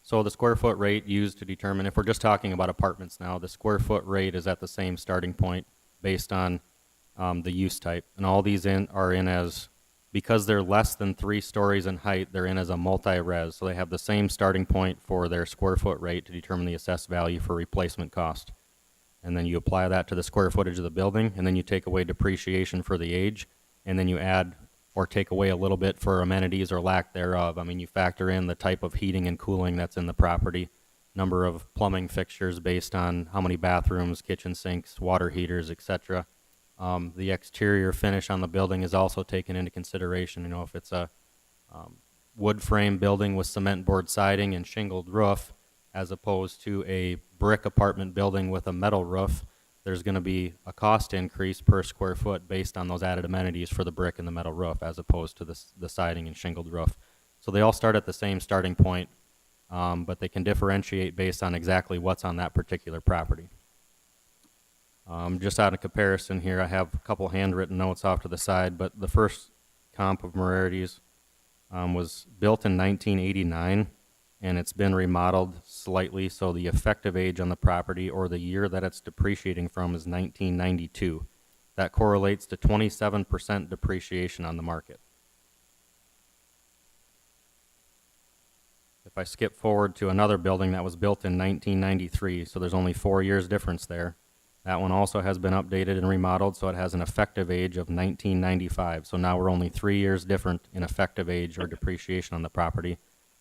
So the square foot rate used to determine, if we're just talking about apartments now, the square foot rate is at the same starting point based on the use type. And all these are in as, because they're less than 3 stories in height, they're in as a multi-res. So they have the same starting point for their square foot rate to determine the assessed value for replacement cost. And then you apply that to the square footage of the building, and then you take away depreciation for the age, and then you add or take away a little bit for amenities or lack thereof. I mean, you factor in the type of heating and cooling that's in the property, number of plumbing fixtures based on how many bathrooms, kitchen sinks, water heaters, etc. The exterior finish on the building is also taken into consideration. You know, if it's a wood frame building with cement board siding and shingled roof, as opposed to a brick apartment building with a metal roof, there's going to be a cost increase per square foot based on those added amenities for the brick and the metal roof, as opposed to the siding and shingled roof. So they all start at the same starting point, but they can differentiate based on exactly what's on that particular property. Just out of comparison here, I have a couple handwritten notes off to the side, but the first comp of Morarity's was built in 1989, and it's been remodeled slightly, so the effective age on the property, or the year that it's depreciating from, is 1992. That correlates to 27% depreciation on the market. If I skip forward to another building that was built in 1993, so there's only 4 years difference there. That one also has been updated and remodeled, so it has an effective age of 1995. So now we're only 3 years different in effective age or depreciation on the property.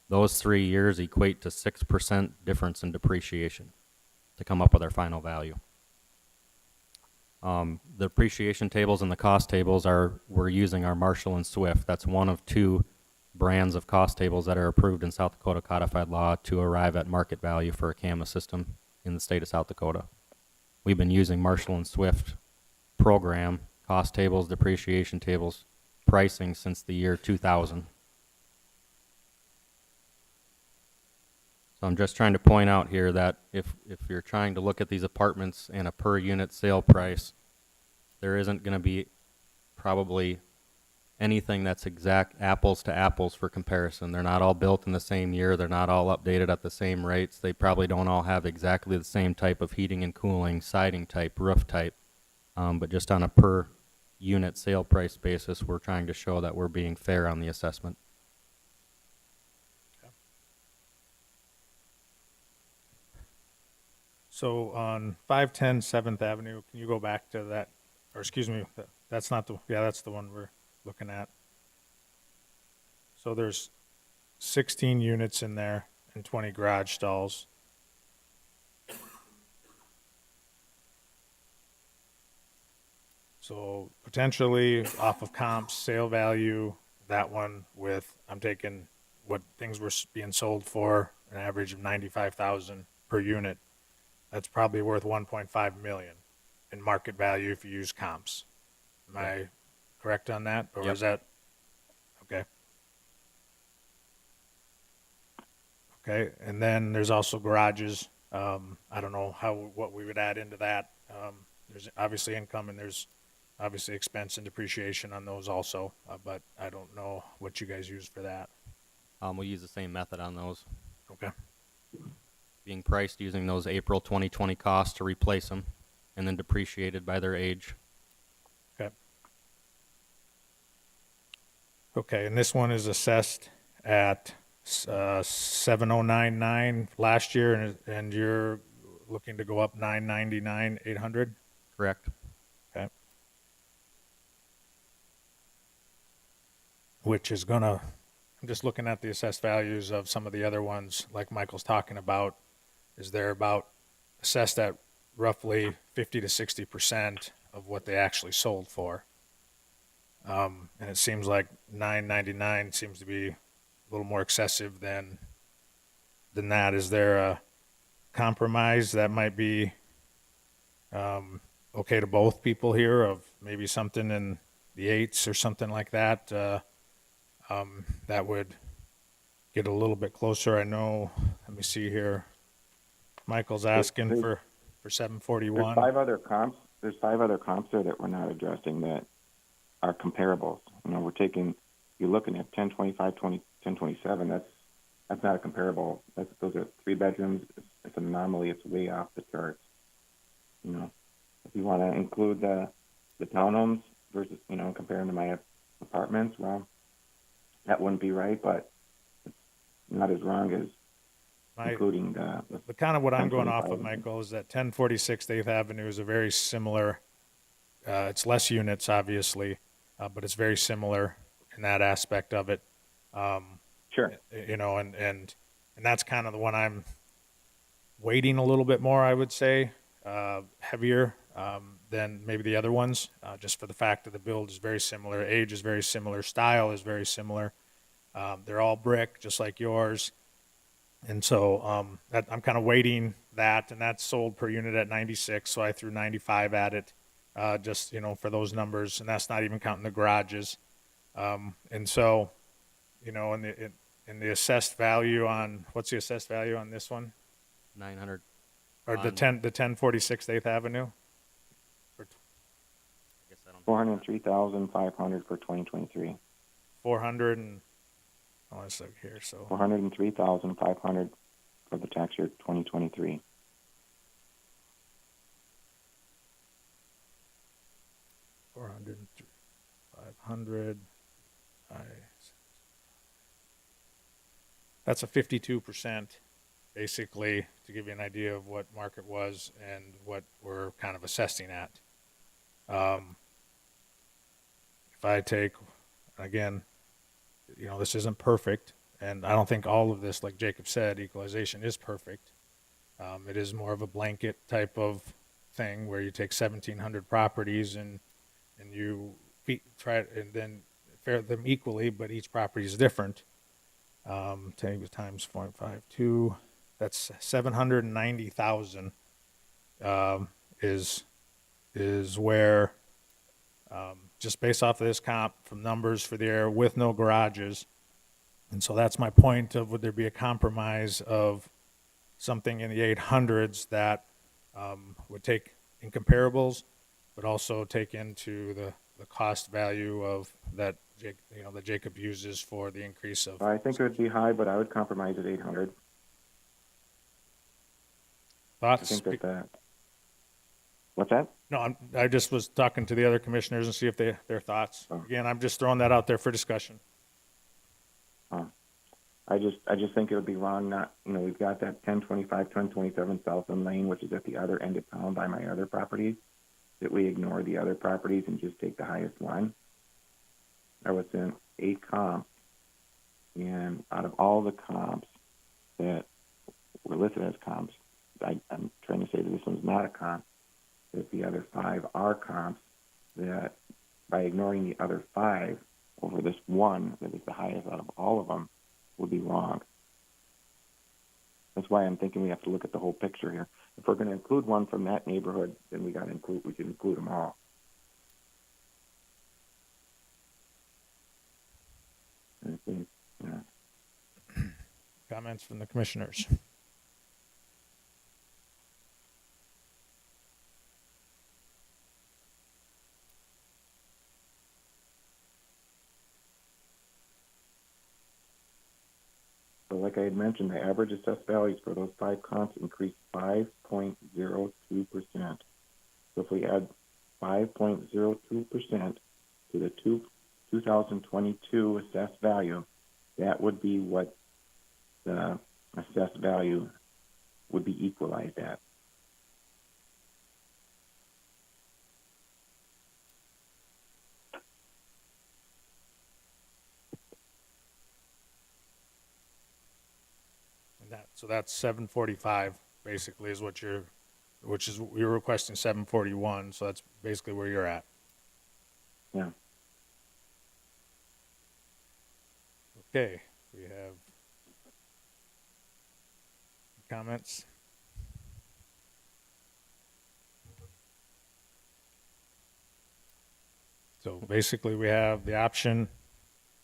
Those 3 years equate to 6% difference in depreciation to come up with our final value. The depreciation tables and the cost tables we're using our Marshall and Swift. That's one of two brands of cost tables that are approved in South Dakota codified law to arrive at market value for a CAMA system in the state of South Dakota. We've been using Marshall and Swift program, cost tables, depreciation tables, pricing since the year 2000. So I'm just trying to point out here that if you're trying to look at these apartments and a per unit sale price, there isn't going to be probably anything that's exact apples to apples for comparison. They're not all built in the same year. They're not all updated at the same rates. They probably don't all have exactly the same type of heating and cooling, siding type, roof type. But just on a per unit sale price basis, we're trying to show that we're being fair on the assessment. So on 510 7th Avenue, can you go back to that, or excuse me, that's not the, yeah, that's the one we're looking at. So there's 16 units in there and 20 garage stalls. So potentially off of comps, sale value, that one with, I'm taking what things were being sold for, an average of 95,000 per unit. That's probably worth 1.5 million in market value if you use comps. Am I correct on that? Or Yep. is that, okay. Okay, and then there's also garages. I don't know what we would add into that. There's obviously income and there's obviously expense and depreciation on those also, but I don't know what you guys use for that. We'll use the same method on those, Okay, being priced using those April 2020 costs to replace them, and then depreciated by their age. okay. Okay, and this one is assessed at 7,099 last year, and you're looking to go up 999, 800. Correct. Okay. Which is gonna, I'm just looking at the assessed values of some of the other ones, like Michael's talking about, is they're about assessed at roughly 50 to 60% of what they actually sold for. And it seems like 999 seems to be a little more excessive than that. Is there a compromise that might be okay to both people here, of maybe something in the eights or something like that? That would get a little bit closer. I know, let me see here. Michael's asking for There's 741. five other comps. There's five other comps there that we're not addressing that are comparables. You know, we're taking. You're looking at 1025, 1027. That's not a comparable. Those are 3 bedrooms. It's an anomaly. It's way off the charts. You know, if you want to include the townhomes versus, you know, comparing to my apartments, well, that wouldn't be right, but it's not as wrong as including the Kind of what I'm going off 1025. of, Michael, is that 1046 8th Avenue is a very similar, it's less units, obviously, but it's very similar in that aspect of it. Sure. You know, and that's kind of the one I'm waiting a little bit more, I would say, heavier than maybe the other ones, just for the fact that the build is very similar, age is very similar, style is very similar. They're all brick, just like yours. And so I'm kind of waiting that, and that's sold per unit at 96, so I threw 95 at it, just, you know, for those numbers, and that's not even counting the garages. And so, you know, in the assessed value on, what's the assessed value on this one? 900. Or the On- 1046 8th Avenue? I guess I don't. 403,500 for 2023. 400 and, oh, let's look here, so 403,500 for the tax year 2023. 400, 500. That's a 52%, basically, to give you an idea of what market was and what we're kind of assessing at. If I take, again, you know, this isn't perfect, and I don't think all of this, like Jacob said, equalization is perfect. It is more of a blanket type of thing where you take 1,700 properties and you try and then fare them equally, but each property is different. 10 times 0.52, that's 790,000. Is where just based off of this comp from numbers for the area with no garages. And so that's my point of would there be a compromise of something in the 800s that would take in comparables, but also take into the cost value of that that Jacob uses for the increase of. I think it would be high, but I would compromise at 800. I Thoughts? think that. What's that? No, I just was talking to the other commissioners and see if their thoughts. Oh. Again, I'm just throwing that out there for discussion. I just think it would be wrong not, we've got that 1025, 1027 Southland Lane, which is at the other end of town by my other properties, that we ignore the other properties and just take the highest one. I was in 8 comps, and out of all the comps that were listed as comps, I'm trying to say that this one's not a comp, that the other 5 are comps, that by ignoring the other 5 over this one that is the highest out of all of them would be wrong. That's why I'm thinking we have to look at the whole picture here. If we're going to include one from that neighborhood, then we should include them all. And I think, Comments from the commissioners. So like I had mentioned, the average assessed values for those 5 comps increased 5.02%. So if we add 5.02% to the 2022 assessed value, that would be what the assessed value would be equalized at. And so that's 745 basically is what you're requesting 741. So that's basically where you're at. Yeah. Okay, we have comments. So basically we have the option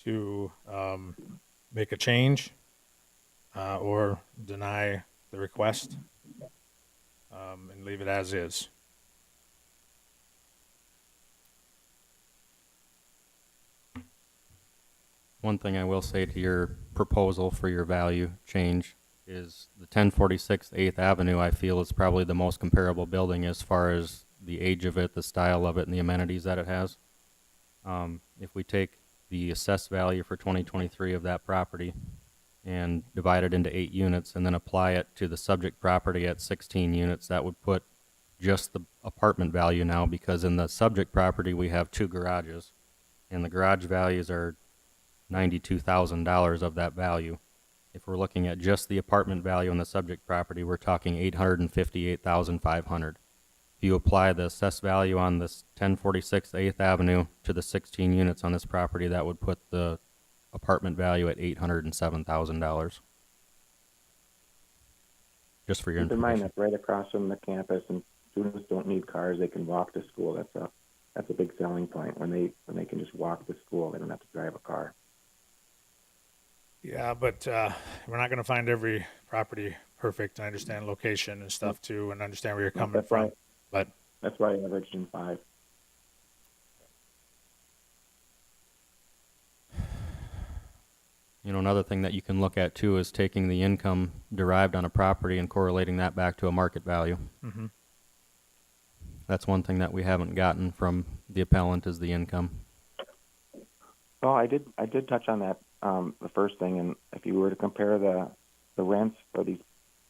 to make a change or deny the request and leave it as is. One thing I will say to your proposal for your value change is the 1046 8th Avenue, I feel, is probably the most comparable building as far as the age of it, the style of it, and the amenities that it has. If we take the assessed value for 2023 of that property and divide it into 8 units and then apply it to the subject property at 16 units, that would put just the apartment value now, because in the subject property we have 2 garages, and the garage values are $92,000 of that value. If we're looking at just the apartment value on the subject property, we're talking $858,500. If you apply the assessed value on this 1046 8th Avenue to the 16 units on this property, that would put the apartment value at $807,000. Just for your Keep in mind information. that's right across from the campus, and students don't need cars; they can walk to school. That's a big selling point when they can just walk to school. They don't have to drive a car. Yeah, but we're not going to find every property perfect. I understand location and stuff too, and understand where you're coming That's from. why- But That's why I averaged in 5. You know, another thing that you can look at too is taking the income derived on a property and correlating that back to a market value. mm-hmm. That's one thing that we haven't gotten from the appellant is the income. Well, I did touch on that the first thing, and if you were to compare the rents for these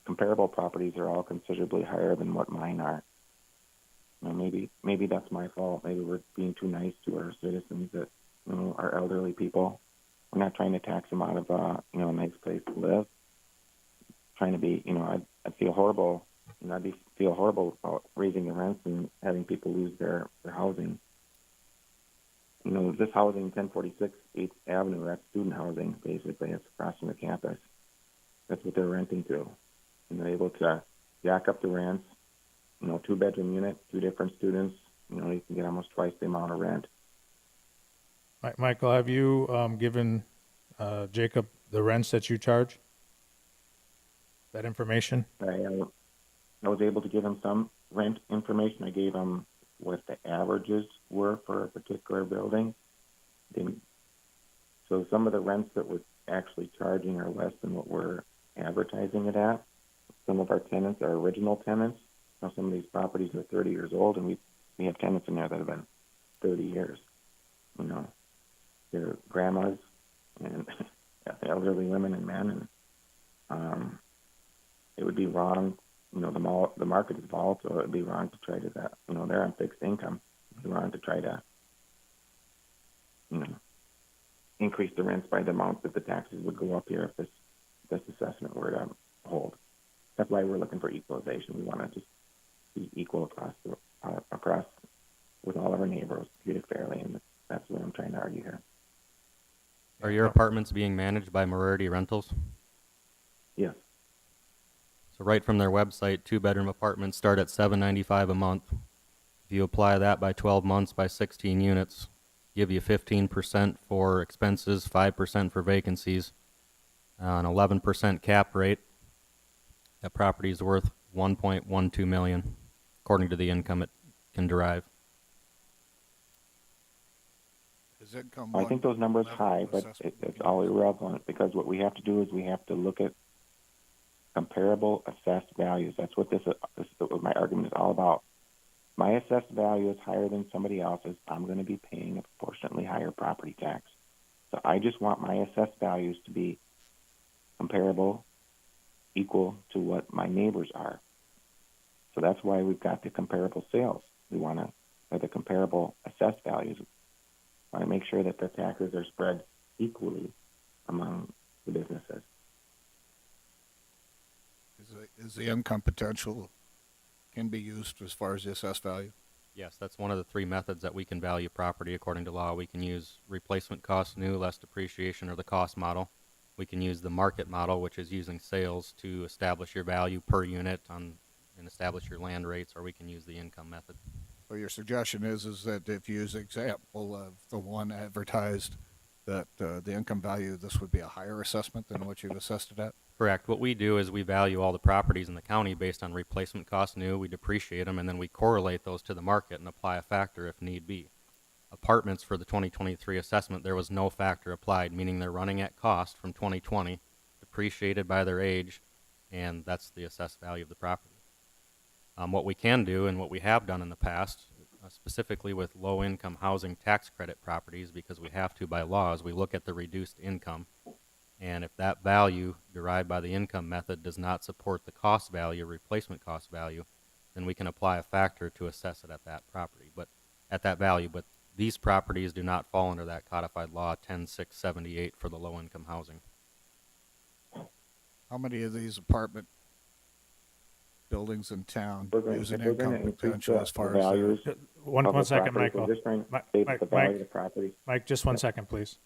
comparable properties, are all considerably higher than what mine are. Maybe that's my fault. Maybe we're being too nice to our citizens, that our elderly people. We're not trying to tax them out of a nice place to live. Trying to be, I'd feel horrible. I'd be feel horrible about raising the rents and having people lose their housing. You know, this housing, 1046 8th Avenue, that's student housing, basically. It's across from the campus. That's what they're renting to. And they're able to jack up the rents. You know, 2-bedroom unit, 2 different students. You know, you can get almost twice the amount of rent. Michael, have you given Jacob the rents that you charge? That information? I was able to give him some rent information. I gave him what the averages were for a particular building. So some of the rents that we're actually charging are less than what we're advertising it at. Some of our tenants are original tenants. Now, some of these properties are 30 years old, and we have tenants in there that have been 30 years. You know, they're grandmas and elderly women and men, and it would be wrong. You know, the market is volatile. It would be wrong to try to that. You know, they're on fixed income. It would be wrong to try to, you know, increase the rents by the amount that the taxes would go up here if this assessment were to hold. That's why we're looking for equalization. We want to just be equal across with all of our neighbors, treated fairly, and that's what I'm trying to argue here. Are your apartments being managed by Moriarty Rentals? Yes. So right from their website, 2-bedroom apartments start at $795 a month. If you apply that by 12 months by 16 units, give you 15% for expenses, 5% for vacancies, an 11% cap rate. That property is worth $1.12 million, according to the income it can derive. Is income I think those numbers level high, of but assessment it's all irrelevant because what we have to do is we have to look at comparable assessed values. That's what this is what my argument is all about. My assessed value is higher than somebody else's. I'm going to be paying a proportionately higher property tax. So I just want my assessed values to be comparable, equal to what my neighbors are. So that's why we've got the comparable sales. We want to have the comparable assessed values. We want to make sure that the taxes are spread equally among the businesses. Is the income potential can be used as far as the assessed value? Yes, that's one of the 3 methods that we can value property according to law. We can use replacement cost new, less depreciation, or the cost model. We can use the market model, which is using sales to establish your value per unit and establish your land rates, or we can use the income method. So your suggestion is that if you use the example of the one advertised, that the income value, this would be a higher assessment than what you've assessed it at? Correct. What we do is we value all the properties in the county based on replacement cost new, we depreciate them, and then we correlate those to the market and apply a factor if need be. Apartments for the 2023 assessment, there was no factor applied, meaning they're running at cost from 2020, depreciated by their age, and that's the assessed value of the property. What we can do and what we have done in the past, specifically with low-income housing tax credit properties, because we have to by law, is we look at the reduced income. And if that value derived by the income method does not support the cost value, replacement cost value, then we can apply a factor to assess it at that property, but at that value. But these properties do not fall under that codified law 10678 for the low-income housing. How many of these apartment buildings in town use an If we're going income to increase potential as the far as values One of the second, properties, Michael. we're just trying to Mi- state Mi- the value Mike- of the property. Mike, just 1 second, please.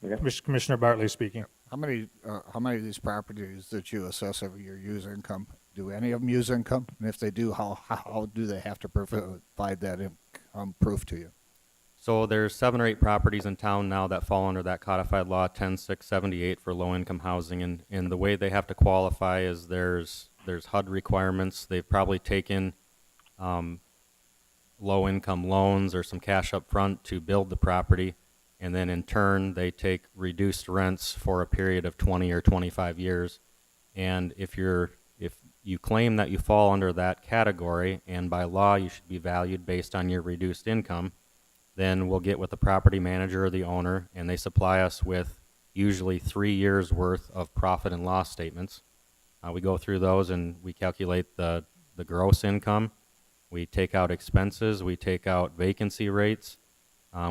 Okay. Commissioner Bartley speaking. how many of these properties that you assess every year use income? Do any of them use income? And if they do, how do they have to provide that income proof to you? So there's 7 or 8 properties in town now that fall under that codified law 10678 for low-income housing, and the way they have to qualify is there's HUD requirements. They've probably taken low-income loans or some cash up front to build the property, and then in turn they take reduced rents for a period of 20 or 25 years. And if you claim that you fall under that category, and by law you should be valued based on your reduced income, then we'll get with the property manager or the owner, and they supply us with usually 3 years worth of profit and loss statements. We go through those and we calculate the gross income. We take out expenses. We take out vacancy rates.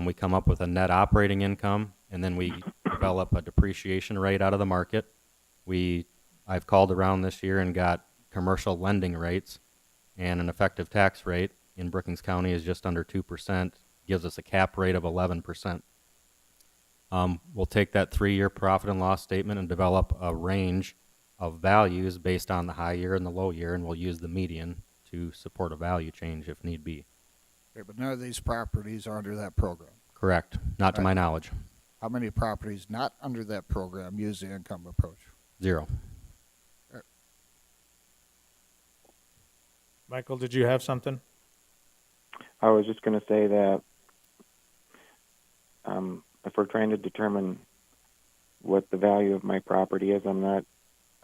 We come up with a net operating income, and then we develop a depreciation rate out of the market. I've called around this year and got commercial lending rates, and an effective tax rate in Brookings County is just under 2%, gives us a cap rate of 11%. We'll take that 3-year profit and loss statement and develop a range of values based on the high year and the low year, and we'll use the median to support a value change if need be. Okay, but none of these properties are under that program. Correct. Not to my knowledge. How many properties not under that program use the income approach? 0. Michael, did you have something? I was just going to say that if we're trying to determine what the value of my property is, I'm not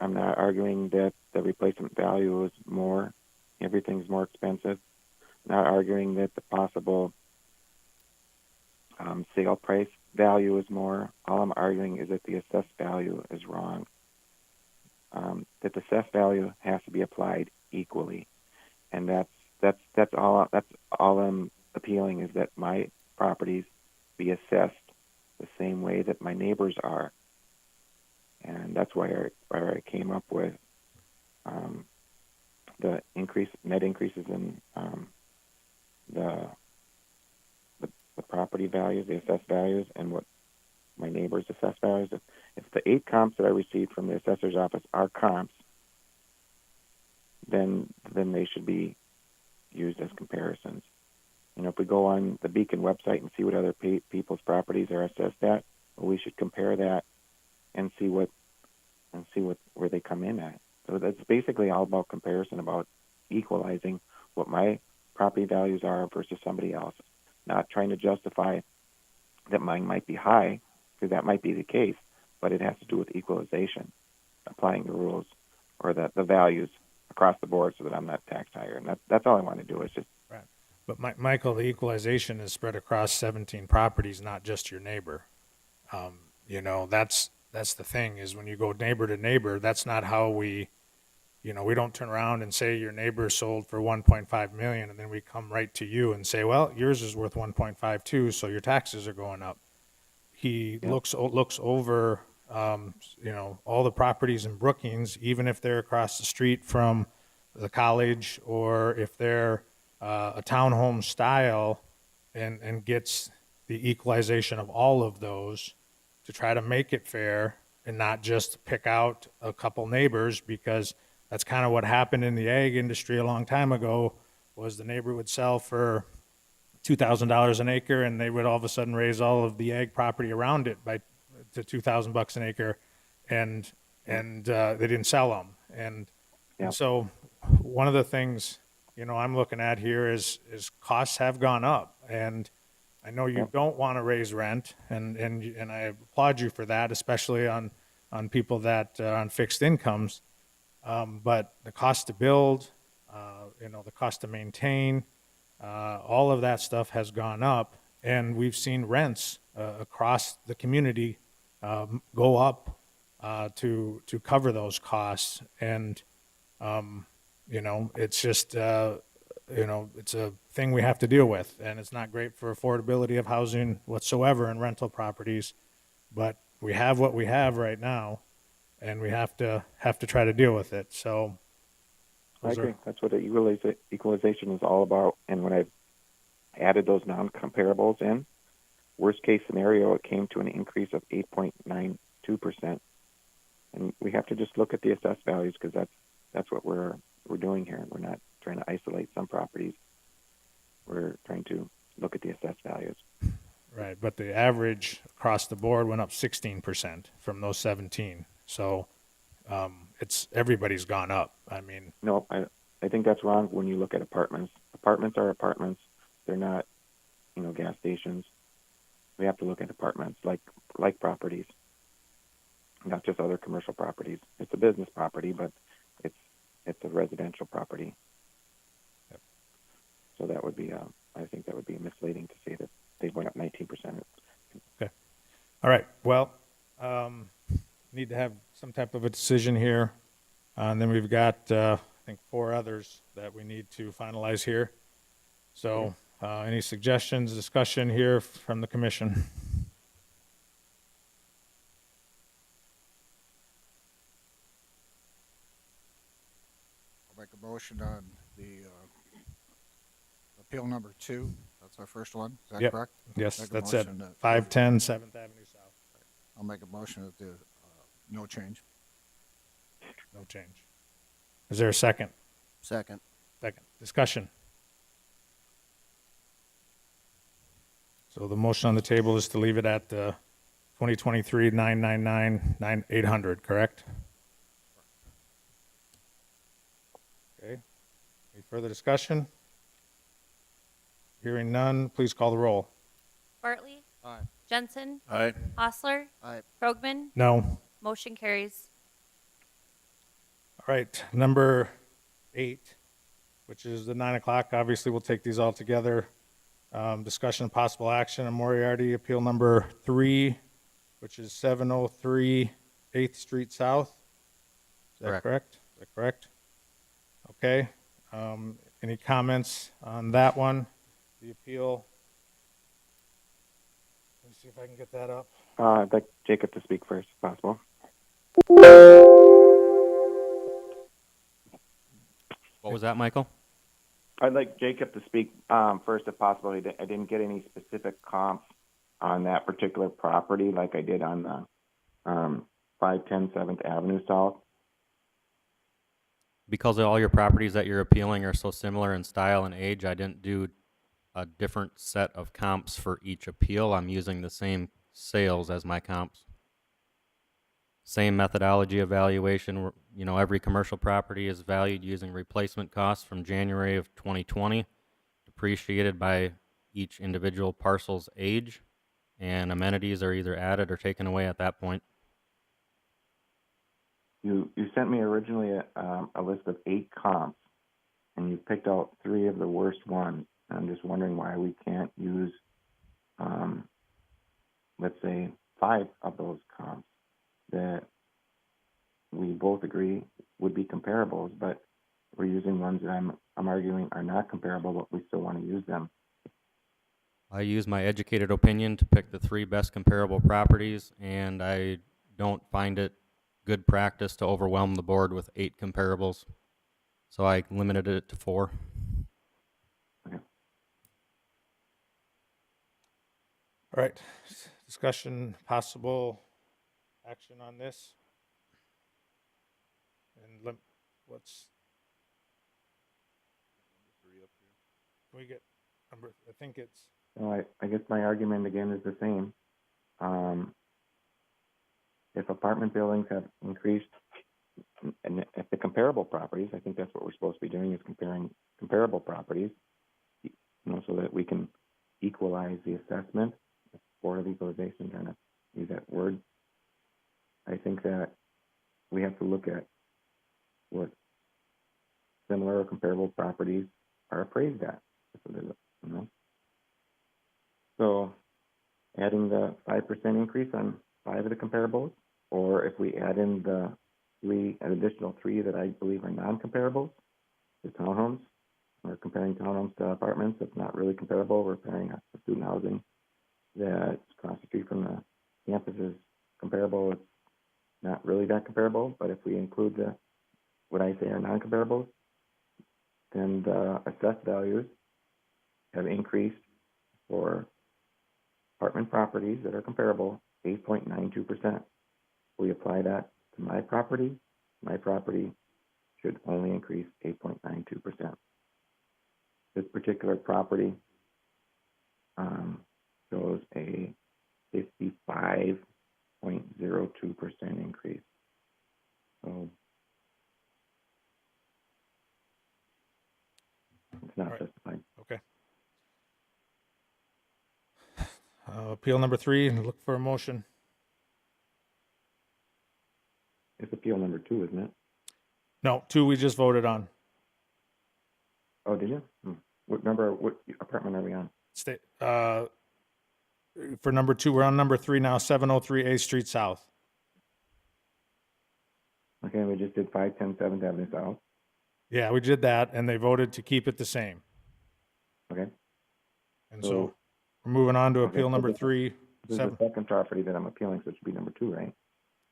arguing that the replacement value is more. Everything's more expensive. Not arguing that the possible sale price value is more. All I'm arguing is that the assessed value is wrong. That the assessed value has to be applied equally, and that's all I'm appealing is that my properties be assessed the same way that my neighbors are, and that's why I came up with the net increases in the property values, the assessed values, and what my neighbors' assessed values. If the 8 comps that I received from the assessor's office are comps, then they should be used as comparisons. If we go on the Beacon website and see what other people's properties are assessed at, well, we should compare that and see where they come in at. So that's basically all about comparison, about equalizing what my property values are versus somebody else's. Not trying to justify that mine might be high, because that might be the case, but it has to do with equalization, applying the rules or the values across the board so that I'm not taxed higher. And that's all I want to do is just. Right. But Michael, the equalization is spread across 17 properties, not just your neighbor. That's the thing is when you go neighbor to neighbor, that's not how we don't turn around and say your neighbor sold for 1.5 million and then we come right to you and say, well, yours is worth 1.52, so your taxes are going up. He looks over, all the properties in Brookings, even if they're across the street from the college or if they're a townhome style, and gets the equalization of all of those to try to make it fair and not just pick out a couple neighbors, because that's kind of what happened in the ag industry a long time ago. Was the neighbor would sell for $2,000 an acre, and they would all of a sudden raise all of the ag property around it to $2,000 an acre, and they didn't sell them. And so one of the things I'm looking at here is costs have gone up, and I know you don't want to raise rent, and I applaud you for that, especially on people that on fixed incomes. But the cost to build, the cost to maintain, all of that stuff has gone up, and we've seen rents across the community go up to cover those costs. And it's just it's a thing we have to deal with, and it's not great for affordability of housing whatsoever in rental properties. But we have what we have right now, and we have to try to deal with it. So I agree. That's what equalization is all about. And when I've added those non-comparables in, worst case scenario, it came to an increase of 8.92%. And we have to just look at the assessed values, because that's what we're doing here. We're not trying to isolate some properties. We're trying to look at the assessed values. Right, but the average across the board went up 16% from those 17. So it's everybody's gone up. I mean, no, I think that's wrong when you look at apartments. Apartments are apartments. They're not, gas stations. We have to look at apartments like properties, not just other commercial properties. It's a business property, but it's a residential property. Yep. So that would be, I think that would be misleading to say that they went up 19%. Okay. All right. Well, need to have some type of a decision here. And then we've got, I think, 4 others that we need to finalize here. So any suggestions, discussion here from the commission? I'll make a motion on the appeal number 2. That's our first one. Is that Yep. correct? Yes, Make a that's it. motion that- 510 7th Avenue South. I'll make a motion that the no change. No change. Is there a second? Second. Second. Discussion. So the motion on the table is to leave it at the 2023 999 800, correct? Okay. Any further discussion? Hearing none, please call the roll. Bartley? Aye. Jensen? Aye. Hostler? Aye. Krogman? No. Motion carries. All right, number 8, which is the 9 o'clock. Obviously, we'll take these all together. Discussion of possible action on Moriarty Appeal number 3, which is 703 8th Street South. Is that Correct. correct? Is that correct? Okay. Any comments on that one? The appeal. Let me see if I can get that up. I'd like Jacob to speak first, if possible. What was that, Michael? I'd like Jacob to speak first, if possible. I didn't get any specific comps on that particular property like I did on the 510 7th Avenue South. Because all your properties that you're appealing are so similar in style and age, I didn't do a different set of comps for each appeal. I'm using the same sales as my comps. Same methodology evaluation. You know, every commercial property is valued using replacement costs from January of 2020, depreciated by each individual parcel's age, and amenities are either added or taken away at that point. You sent me originally a list of 8 comps, and you picked out 3 of the worst ones. I'm just wondering why we can't use, let's say, 5 of those comps that we both agree would be comparables, but we're using ones that I'm arguing are not comparable, but we still want to use them. I use my educated opinion to pick the 3 best comparable properties, and I don't find it good practice to overwhelm the board with 8 comparables. So I limited it to 4. Okay. All right, discussion, possible action on this? And let's. Can we get number, I think it's, So I guess my argument again is the same. If apartment buildings have increased, and if the comparable properties, I think that's what we're supposed to be doing, is comparing comparable properties, you know, so that we can equalize the assessment. The Board of Equalization, kind of use that word. I think that we have to look at what similar or comparable properties are appraised at. You know? So adding the 5% increase on 5 of the comparables, or if we add in the an additional 3 that I believe are non-comparables, the townhomes, we're comparing townhomes to apartments. That's not really comparable. We're comparing the student housing that's across the street from the campus is comparable. It's not really that comparable, but if we include the what I say are non-comparables, then the assessed values have increased for apartment properties that are comparable 8.92%. We apply that to my property should only increase 8.92%. This particular property shows a 55.02% increase. So it's not All right. justified. okay. Appeal number 3, look for a motion. It's appeal number 2, isn't it? No, 2 we just voted on. Oh, did you? What apartment are we on? Stay, for number 2, we're on number 3 now, 703 8th Street South. Okay, we just did 510 7th Avenue South. Yeah, we did that, and they voted to keep it the same. Okay. And So- so we're moving on to Okay, appeal so number this- 3, This is 7. the second property that I'm appealing, so it should be number 2, right?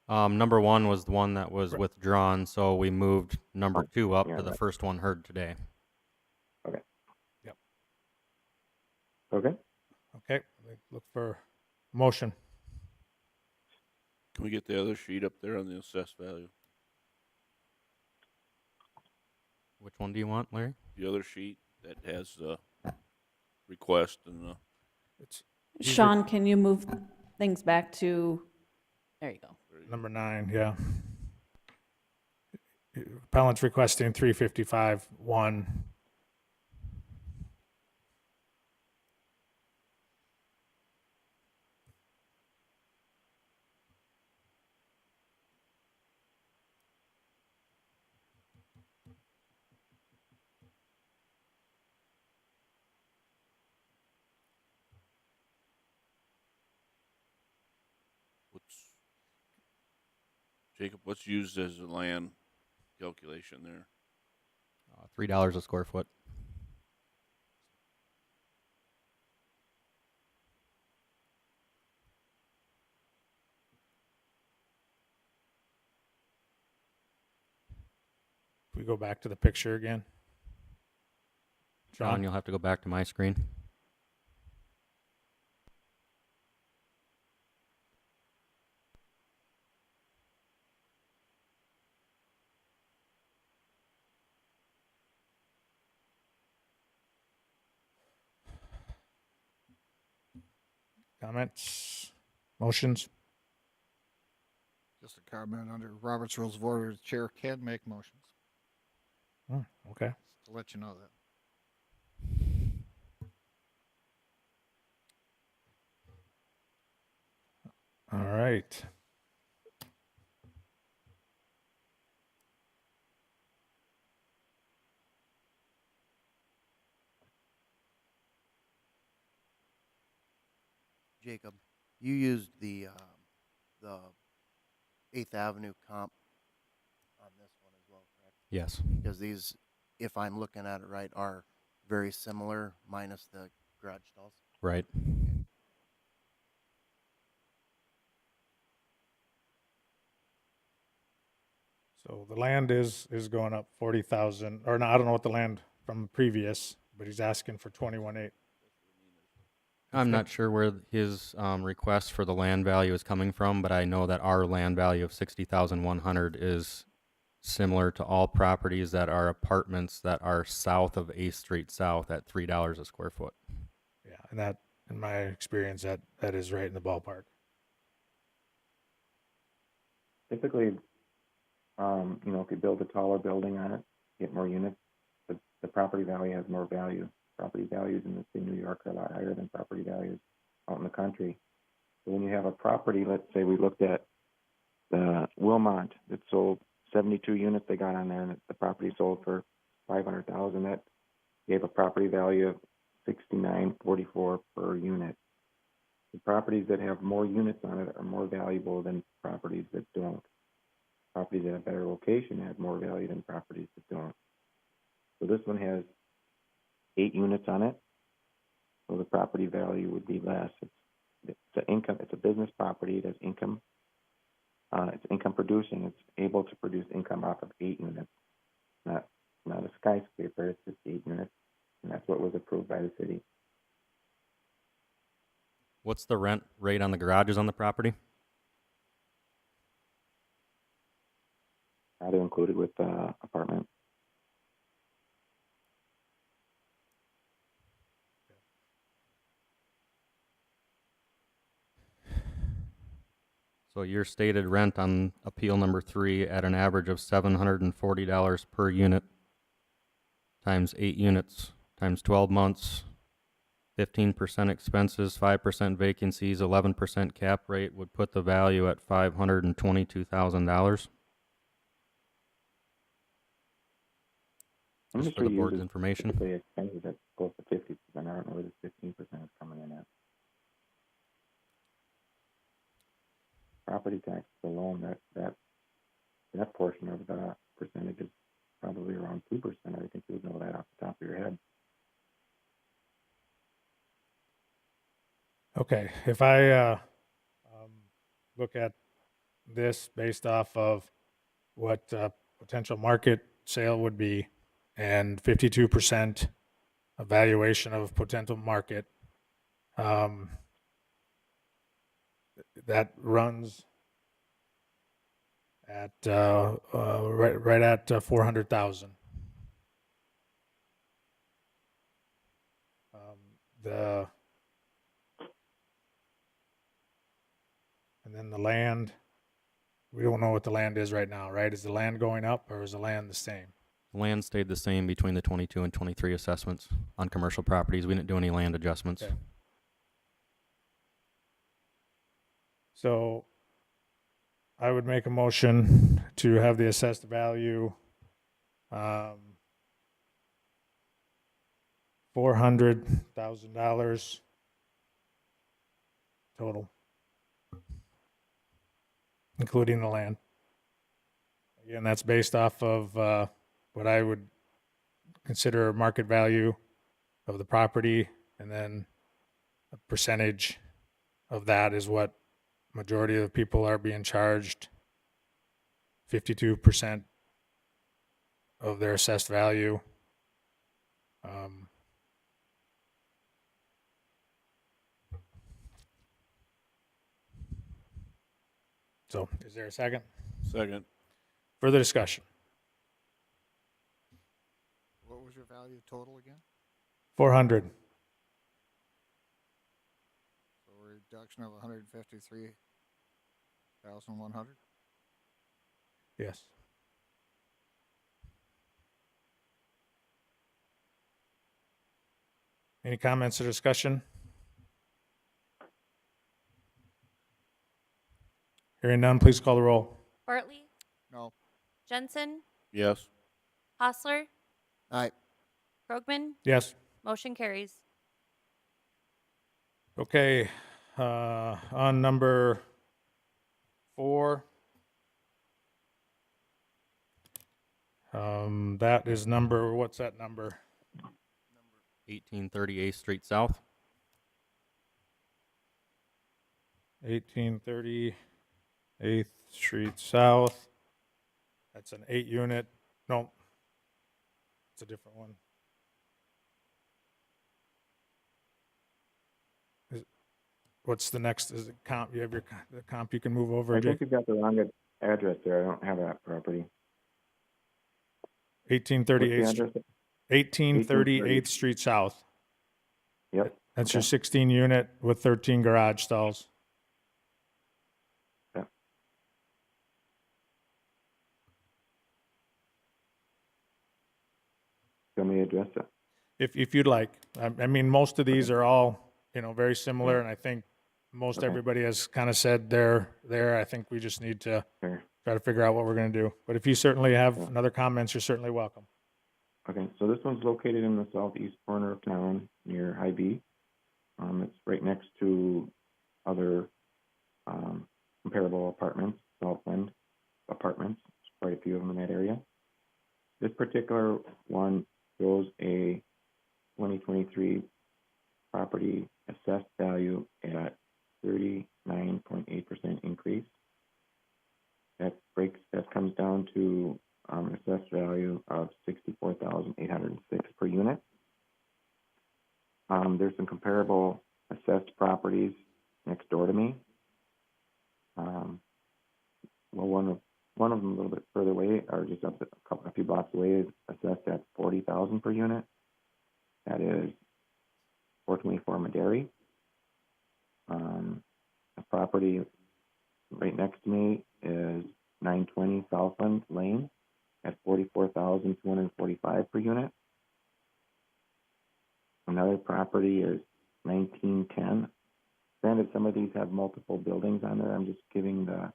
Number 1 was the one that was Right. withdrawn, so we moved number 2 up yeah, to the right. first one heard today. Okay. Yep. Okay. Okay, look for motion. Can we get the other sheet up there on the assessed value? Which one do you want, Larry? The other sheet that has the request and the, It's These are- Sean, can you move things back to, there you go. number 9, yeah. Appellant's requesting 355-1. what's, Jacob, what's used as the land calculation there? $3 a square foot. If we go back to the picture again. John, you'll have to go back to my screen. Comments? Motions? Just a comment under Robert's Rules of Order, the chair can make motions. Okay. Just to let you know that. All right. Jacob, you used the 8th Avenue comp on this one as well, correct? Yes. Because these, if I'm looking at it right, are very similar minus the garage stalls. Right. So the land is going up 40,000, or no, I don't know what the land from previous, but he's asking for 21.8. I'm not sure where his request for the land value is coming from, but I know that our land value of 60,100 is similar to all properties that are apartments that are south of 8th Street South at $3 a square foot. Yeah, and that, in my experience, that is right in the ballpark. Typically, if you build a taller building on it, get more units, the property value has more value. Property values in the state of New York are a lot higher than property values out in the country. So when you have a property, let's say we looked at the Wilmont that sold 72 units they got on there, and the property sold for $500,000. That gave a property value of $69.44 per unit. The properties that have more units on it are more valuable than properties that don't. Properties that have better location have more value than properties that don't. So this one has 8 units on it, so the property value would be less. It's a business property. It has income. It's income producing. It's able to produce income off of 8 units, not a skyscraper. It's just 8 units, and that's what was approved by the city. What's the rent rate on the garages on the property? Not included with the apartment. So your stated rent on appeal number 3 at an average of $740 per unit times 8 units times 12 months, 15% expenses, 5% vacancies, 11% cap rate would put the value at $522,000. I'm Just just for the sure board's uses information. typically expenses that's close to 50%. I don't know where this 15% is coming in at. Property tax alone, that portion of the percentage is probably around 2%. I think you would know that off the top of your head. Okay, if I look at this based off of what potential market sale would be and 52% evaluation of potential market, Um, that runs at right at 400,000. The and then the land, we don't know what the land is right now, right? Is the land going up or is the land the same? Land stayed the same between the 22 and 23 assessments on commercial properties. We didn't do any land adjustments. Okay. So I would make a motion to have the assessed value $400,000 total, including the land. Again, that's based off of what I would consider market value of the property, and then a percentage of that is what majority of the people are being charged. 52% of their assessed value. So is there a second? Second. Further discussion? What was your value total again? 400. So a reduction of 153,100. Yes. Any comments or discussion? Hearing none, please call the roll. Bartley, No. Jensen, Yes. Hostler, Aye. Krogman. Yes. Motion carries. Okay. On number 4, that is number, what's that number? 1838 Street South. 1830 8th Street South. That's an 8-unit. No, it's a different one. What's the next? Is it comp? You have the comp you can move over, I Jake? think you've got the wrong address there. I don't have that property. 1838 What's the address? 1838th Street South. Yep. That's your Okay. 16 unit with 13 garage stalls. Yeah. Tell me the address. If you'd like. I mean, most of these are all, very similar, Yeah. and I think most Okay. everybody has kind of said they're there. I think we just need to Sure. try to figure out what we're going to do. But if you certainly have Yeah. another comments, you're certainly welcome. Okay, so this one's located in the southeast corner of town near High B. It's right next to other comparable apartments, Southwind apartments. There's quite a few of them in that area. This particular one shows a 2023 property assessed value at 39.8% increase. That comes down to assessed value of 64,806 per unit. There's some comparable assessed properties next door to me. One of them a little bit further away, or just up a few blocks away, is assessed at 40,000 per unit. That is 424 Maderi. A property right next to me is 920 Southland Lane at 44,245 per unit. Another property is 1910. Granted, some of these have multiple buildings on there. I'm just giving the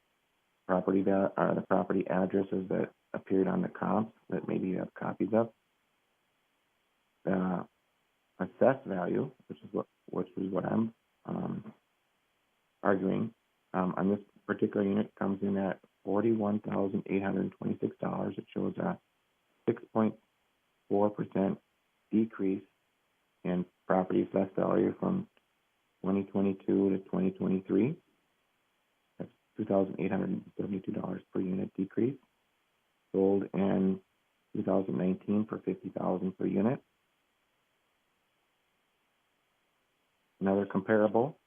property the property addresses that appeared on the comps that maybe you have copies of. The assessed value, which is what I'm arguing, on this particular unit comes in at $41,826. It shows a 6.4% decrease in property assessed value from 2022 to 2023. That's $2,872 per unit decrease. Sold in 2019 for $50,000 per unit. another comparable.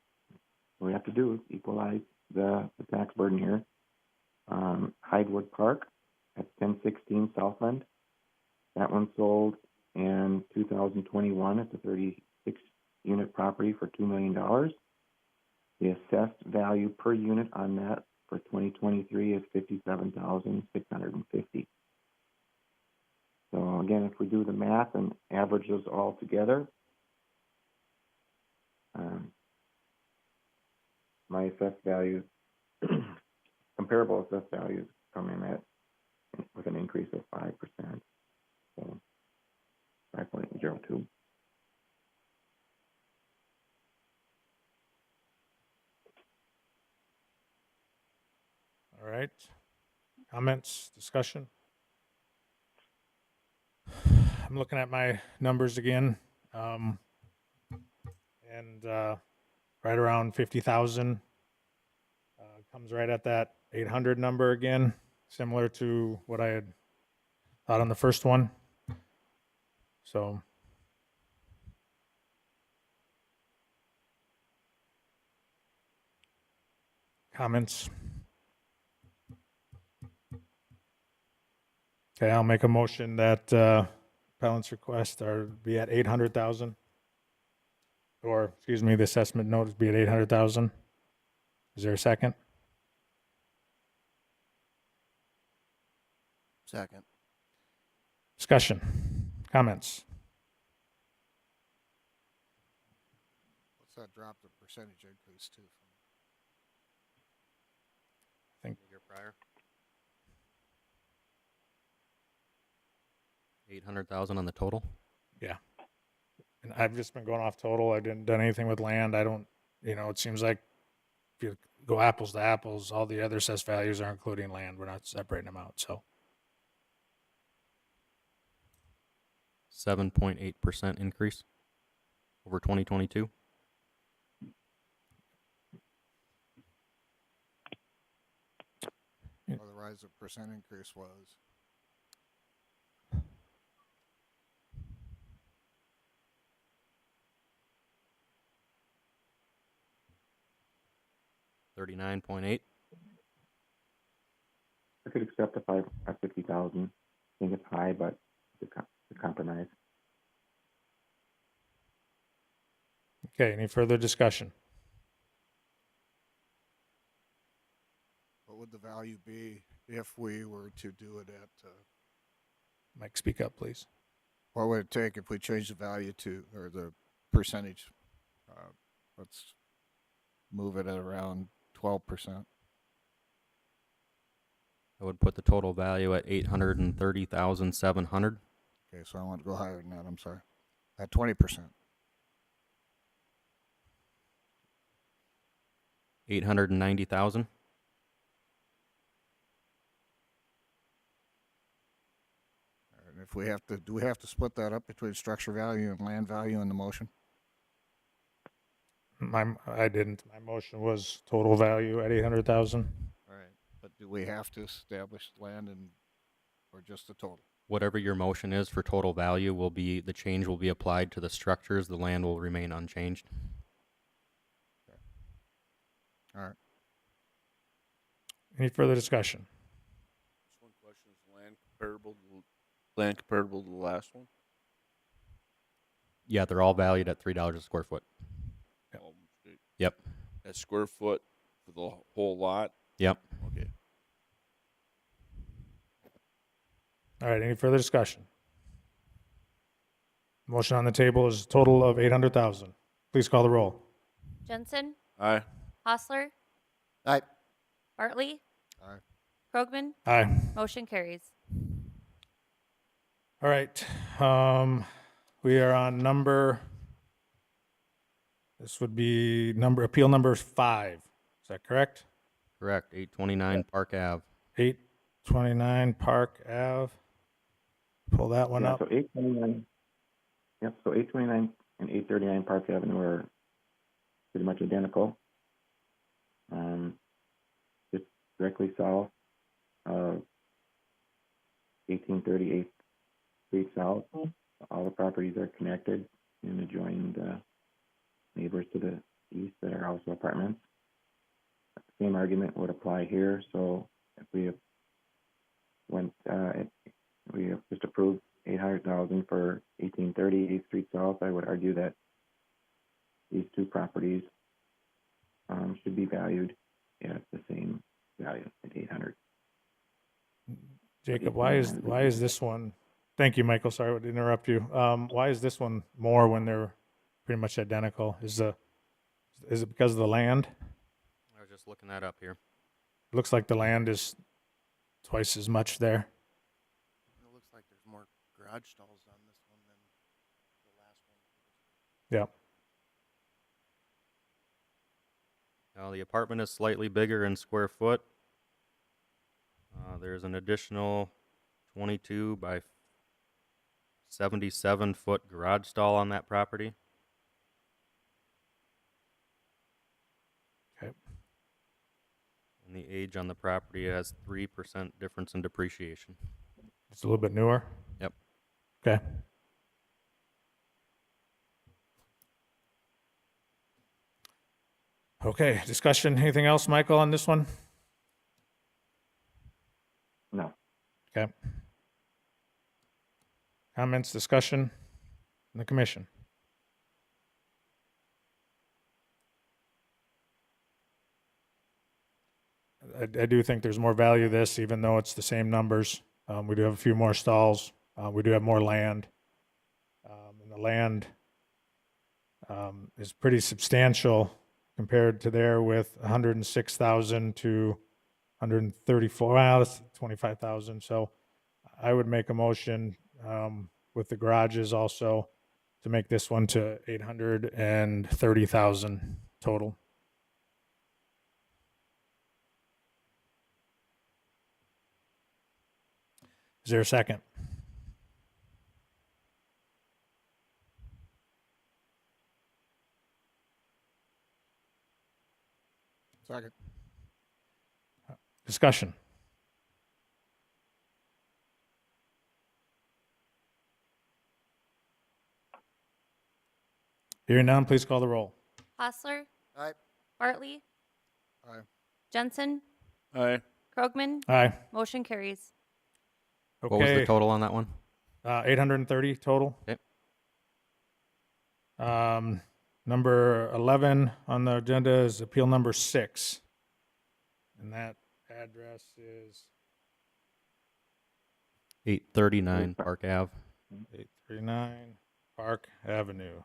What we have to do is equalize the tax burden here. Hidewood Park at 1016 Southland. That one sold in 2021 at the 36 unit property for $2 million. The assessed value per unit on that for 2023 is $57,650. So again, if we do the math and average those all together, my assessed values, comparable assessed values come in at with an increase of 5%. So 5.02. All right. Comments, discussion? I'm looking at my numbers again. And right around 50,000 comes right at that 800 number again, similar to what I had thought on the first one. So comments? Okay, I'll make a motion that appellant's request are be at 800,000. Or, excuse me, the assessment notice be at 800,000. Is there a second? Second. Discussion, comments? What's that drop the percentage increase to? I think Year prior. 800,000 on the total. Yeah. And I've just been going off total. I didn't done anything with land. I don't, it seems like if you go apples to apples, all the other assessed values are including land. We're not separating them out. So 7.8% increase over 2022. Otherwise, the percent increase was 39.8. I could accept a 50,000. I think it's high, but it's a compromise. okay, any further discussion? what would the value be if we were to do it at? Mike, speak up, please. What would it take if we changed the value to or the percentage? Let's move it at around 12%. I would put the total value at 830,700. Okay, so I want to go higher than that. I'm sorry. At 20%. 890,000. And if we have to, do we have to split that up between structure value and land value in the motion? I didn't. My motion was total value at 800,000. All right. But do we have to establish land or just the total? Whatever your motion is for total value will be, the change will be applied to the structures. The land will remain unchanged. All right. Any further discussion? Just one question: is land comparable to the last one? Yeah, they're all valued at $3 a square foot. Yep. At square foot for the whole lot. Yep. Okay. All right, any further discussion? Motion on the table is a total of 800,000. Please call the roll. Jensen, Aye. Hostler, Aye. Bartley, Aye. Krogman, Aye. motion carries. All right. We are on this would be appeal number 5. Is that correct? Correct. 829 Park Ave. 829 Park Ave. Pull that one up. So 829. Yep. So 829 and 839 Park Avenue are pretty much identical. Just directly south of 1838th Street South. All the properties are connected and adjoined neighbors to the east that are also apartments. Same argument would apply here. So if we we have just approved 800,000 for 1830 8th Street South, I would argue that these two properties should be valued at the same value at 800. Jacob, why is this one? Thank you, Michael. Sorry to interrupt you. Why is this one more when they're pretty much identical? Is it because of the land? I was just looking that up here. Looks like the land is twice as much there. It looks like there's more garage stalls on this one than the last one. Yeah. Now, the apartment is slightly bigger in square foot. There's an additional 22 by 77-foot garage stall on that property. Okay. And the age on the property has 3% difference in depreciation. It's a little bit newer. Yep. Okay. Okay. Discussion. Anything else, Michael, on this one? No. Okay. Comments, discussion in the commission? I do think there's more value to this, even though it's the same numbers. We do have a few more stalls. We do have more land. And the land is pretty substantial compared to there with 106,000 to 134. Well, that's 25,000. So I would make a motion with the garages also to make this one to 830,000 total. Is there a second? Second. Discussion. Hearing none, please call the roll. Hostler, Aye. Bartley, Aye. Jensen, Aye. Krogman, Aye. motion carries. What was the Okay. total on that one? 830 total. Okay. Number 11 on the agenda is appeal number 6. And that address is 839 Park Ave. 839 Park Avenue.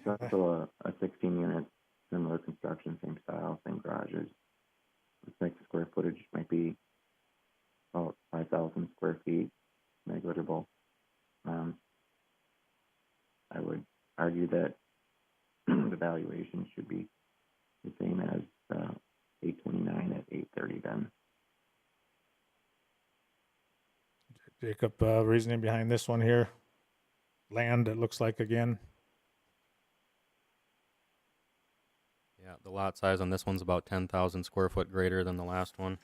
It's also a 16-unit, similar construction, same style, same garages. Looks like the square footage might be about 5,000 square feet, negligible. I would argue that the valuation should be the same as 829 at 830 then. Jacob, reasoning behind this one here? Land, it looks like again. Yeah, the lot size on this one's about 10,000 square foot greater than the last one.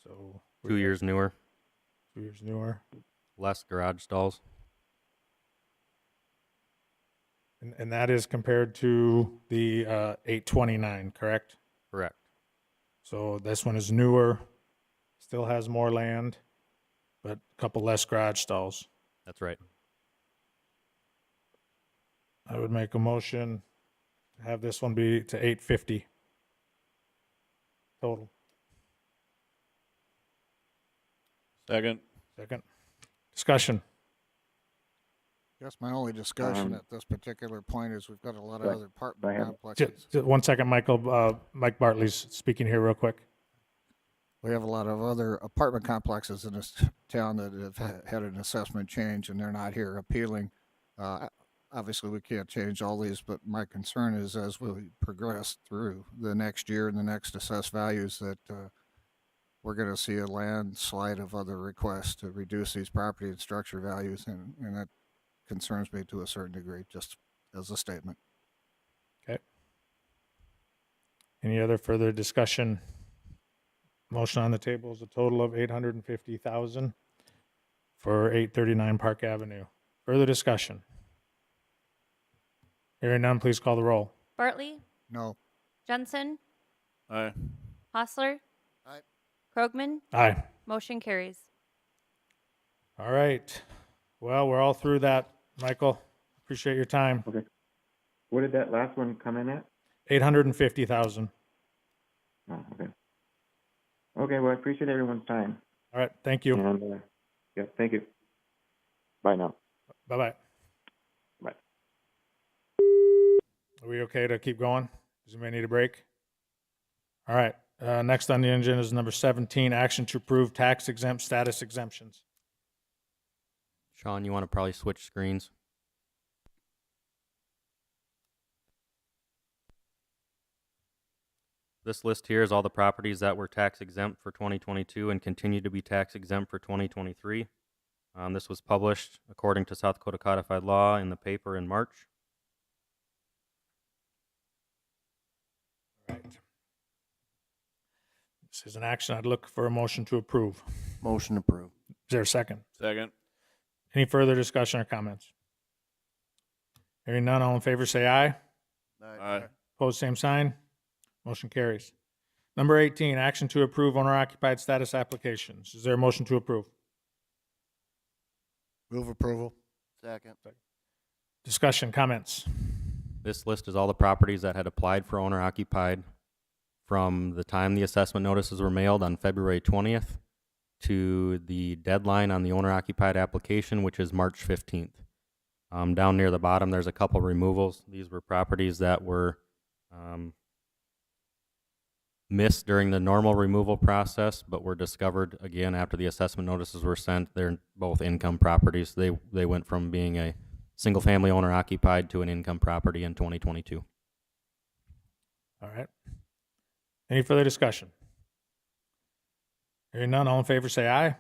So 2 years newer, 2 years newer. less garage stalls. And that is compared to the 829, correct? Correct. So this one is newer, still has more land, but a couple less garage stalls. That's right. I would make a motion to have this one be to 850 total. Second. Second. Discussion. Guess my only discussion Um, at this particular point is we've got a lot of go- other go apartment ahead. complexes. Just 1 second, Michael. Mike Bartley's speaking here real quick. We have a lot of other apartment complexes in this town that have had an assessment change, and they're not here appealing. Obviously, we can't change all these, but my concern is as we progress through the next year and the next assessed values that we're going to see a landslide of other requests to reduce these property and structure values, and that concerns me to a certain degree, just as a statement. Okay. Any other further discussion? Motion on the table is a total of 850,000 for 839 Park Avenue. Further discussion? Hearing none, please call the roll. Bartley, No. Jensen, Aye. Hostler, Aye. Krogman, Aye. motion carries. All right. Well, we're all through that, Michael. Appreciate your time. Okay. What did that last one come in at? 850,000. Oh, okay. Okay, well, I appreciate everyone's time. All right. Thank you. And, yeah, thank you. Bye now. Bye-bye. Bye. Are we okay to keep going? Does anybody need a break? All right. Next on the agenda is number 17, action to approve tax exempt status exemptions. Sean, you want to probably switch screens? This list here is all the properties that were tax exempt for 2022 and continue to be tax exempt for 2023. This was published according to South Dakota codified law in the paper in March. All right. This is an action. I'd look for a motion to approve. Motion approved. Is there a second? Second. Any further discussion or comments? Hearing none, all in favor say aye. Aye. Opposed, same sign. Motion carries. Number 18, action to approve owner-occupied status applications. Is there a motion to approve? Move approval. Second. Discussion, comments? This list is all the properties that had applied for owner occupied from the time the assessment notices were mailed on February 20th to the deadline on the owner occupied application, which is March 15th. Down near the bottom, there's a couple removals. These were properties that were missed during the normal removal process, but were discovered again after the assessment notices were sent. They're both income properties. They went from being a single family owner occupied to an income property in 2022. All right. Any further discussion? Hearing none, all in favor say aye.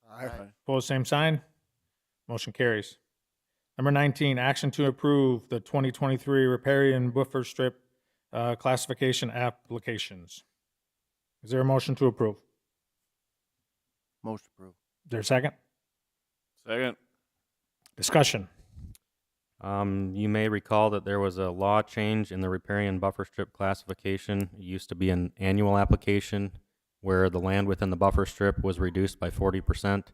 Aye. Opposed, same sign. Motion carries. Number 19, action to approve the 2023 riparian buffer strip classification applications. Is there a motion to approve? Motion approved. Is there a second? Second. Discussion. You may recall that there was a law change in the riparian buffer strip classification. It used to be an annual application where the land within the buffer strip was reduced by 40%.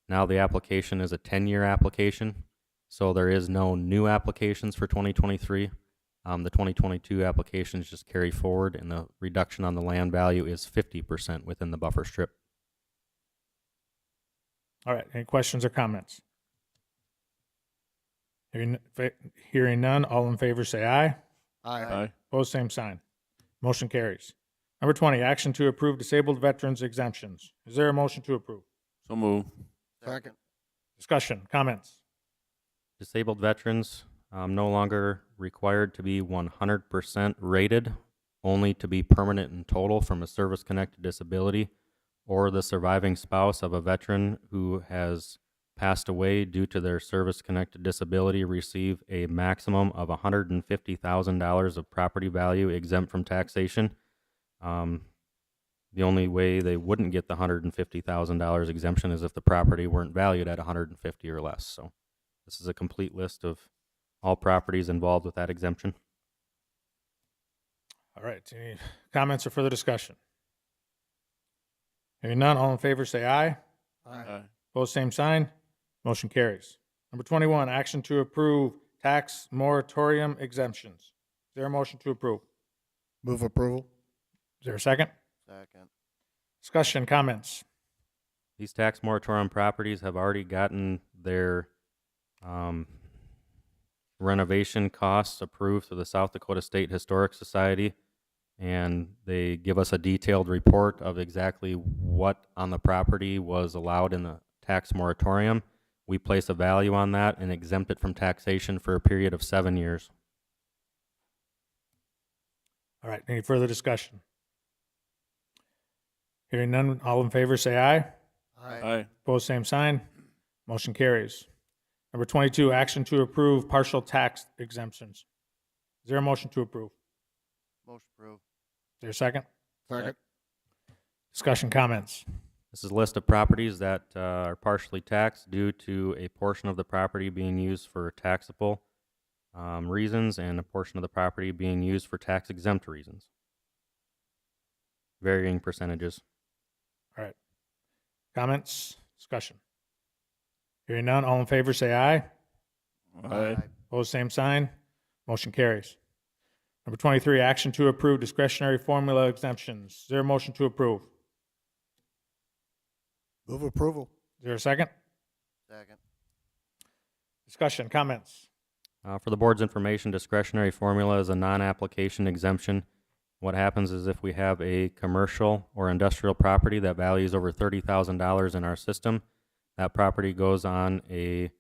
Now the application is a 10-year application, so there is no new applications for 2023. The 2022 applications just carry forward, and the reduction on the land value is 50% within the buffer strip. All right. Any questions or comments? Hearing none, all in favor say aye. Aye. Opposed, same sign. Motion carries. Number 20, action to approve disabled veterans exemptions. Is there a motion to approve? So move. Second. Discussion, comments? Disabled veterans no longer required to be 100% rated, only to be permanent in total from a service-connected disability or the surviving spouse of a veteran who has passed away due to their service-connected disability receive a maximum of $150,000 of property value exempt from taxation. The only way they wouldn't get the $150,000 exemption is if the property weren't valued at $150,000 or less. So this is a complete list of all properties involved with that exemption. All right. Any comments or further discussion? Hearing none, all in favor say aye. Aye. Opposed, same sign. Motion carries. Number 21, action to approve tax moratorium exemptions. Is there a motion to approve? Move approval. Is there a second? Second. Discussion, comments? These tax moratorium properties have already gotten their renovation costs approved through the South Dakota State Historic Society, and they give us a detailed report of exactly what on the property was allowed in the tax moratorium. We place a value on that and exempt it from taxation for a period of 7 years. All right. Any further discussion? Hearing none, all in favor say aye. Aye. Opposed, same sign. Motion carries. Number 22, action to approve partial tax exemptions. Is there a motion to approve? Motion approved. Is there a second? Second. Discussion, comments? This is a list of properties that are partially taxed due to a portion of the property being used for taxable reasons and a portion of the property being used for tax exempt reasons. Varying percentages. All right. Comments? Discussion? Hearing none, all in favor say aye. Aye. Opposed, same sign. Motion carries. Number 23, action to approve discretionary formula exemptions. Is there a motion to approve? Move approval. Is there a second? Second. Discussion, comments? For the board's information, discretionary formula is a non-application exemption. What happens is if we have a commercial or industrial property that values over $30,000 in our system, that property goes on a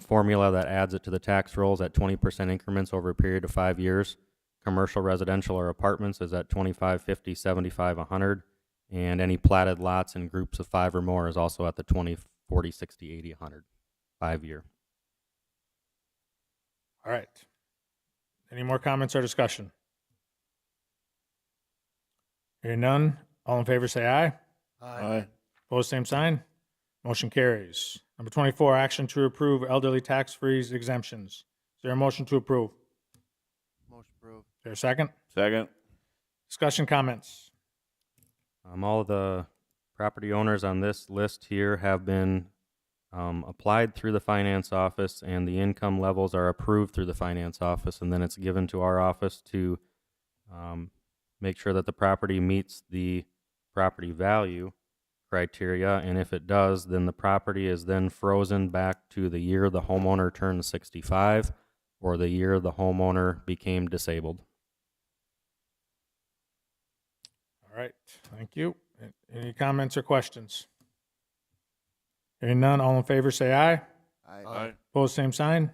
formula that adds it to the tax rolls at 20% increments over a period of 5 years. Commercial, residential, or apartments is at 25, 50, 75, 100. And any platted lots in groups of 5 or more is also at the 20, 40, 60, 80, 100, 5 year. All right. Any more comments or discussion? Hearing none, all in favor say aye. Aye. Opposed, same sign. Motion carries. Number 24, action to approve elderly tax freeze exemptions. Is there a motion to approve? Motion approved. Is there a second? Second. Discussion, comments? All of the property owners on this list here have been applied through the finance office, and the income levels are approved through the finance office, and then it's given to our office to make sure that the property meets the property value criteria, and if it does, then the property is then frozen back to the year the homeowner turned 65 or the year the homeowner became disabled. All right, thank you. Any comments or questions? Hearing none, all in favor say aye. Aye. Opposed, same sign.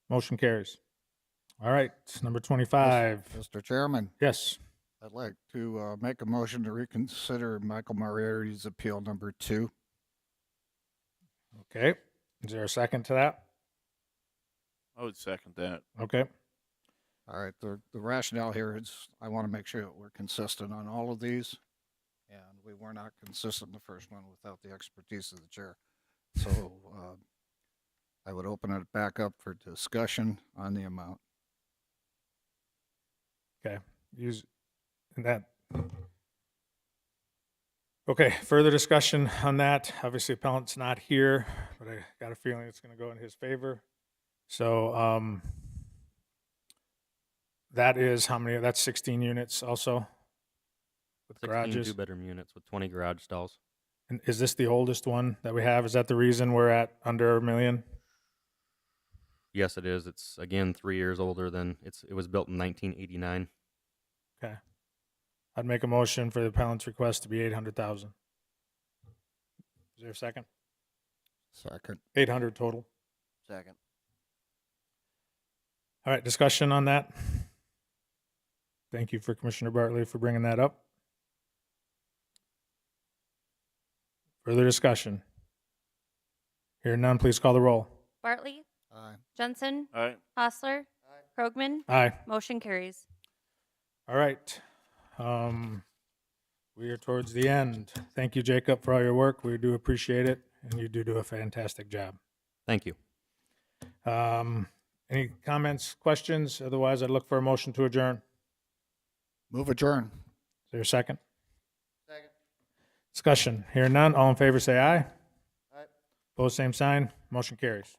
Motion carries. All right, number 25. Mr. Chairman, Yes. I'd like to make a motion to reconsider Michael Moriarty's appeal number 2. Okay. Is there a second to that? I would second that. Okay. All right, the rationale here is I want to make sure that we're consistent on all of these, and we were not consistent in the first one without the expertise of the chair. So I would open it back up for discussion on the amount. Okay. Use that. Okay. Further discussion on that. Obviously, appellant's not here, but I got a feeling it's going to go in his favor. So that is how many? That's 16 units also with 16 garages. two-bedroom units with 20 garage stalls. And is this the oldest one that we have? Is that the reason we're at under a million? Yes, it is. It's again 3 years older than it was built in 1989. Okay. I'd make a motion for the appellant's request to be 800,000. Is there a second? Second. 800 total. Second. All right, discussion on that. Thank you for Commissioner Bartley for bringing that up. Further discussion. Hearing none, please call the roll. Bartley? Aye. Jensen? Aye. Hostler? Krogman? Aye. Motion carries. All right. We are towards the end. Thank you, Jacob, for all your work. We do appreciate it, and you do a fantastic job. Thank you. Any comments, questions? Otherwise, I'd look for a motion to adjourn. Move adjourn. Is there a second? Second. Discussion. Hearing none, all in favor say aye. Aye. Opposed, same sign. Motion carries.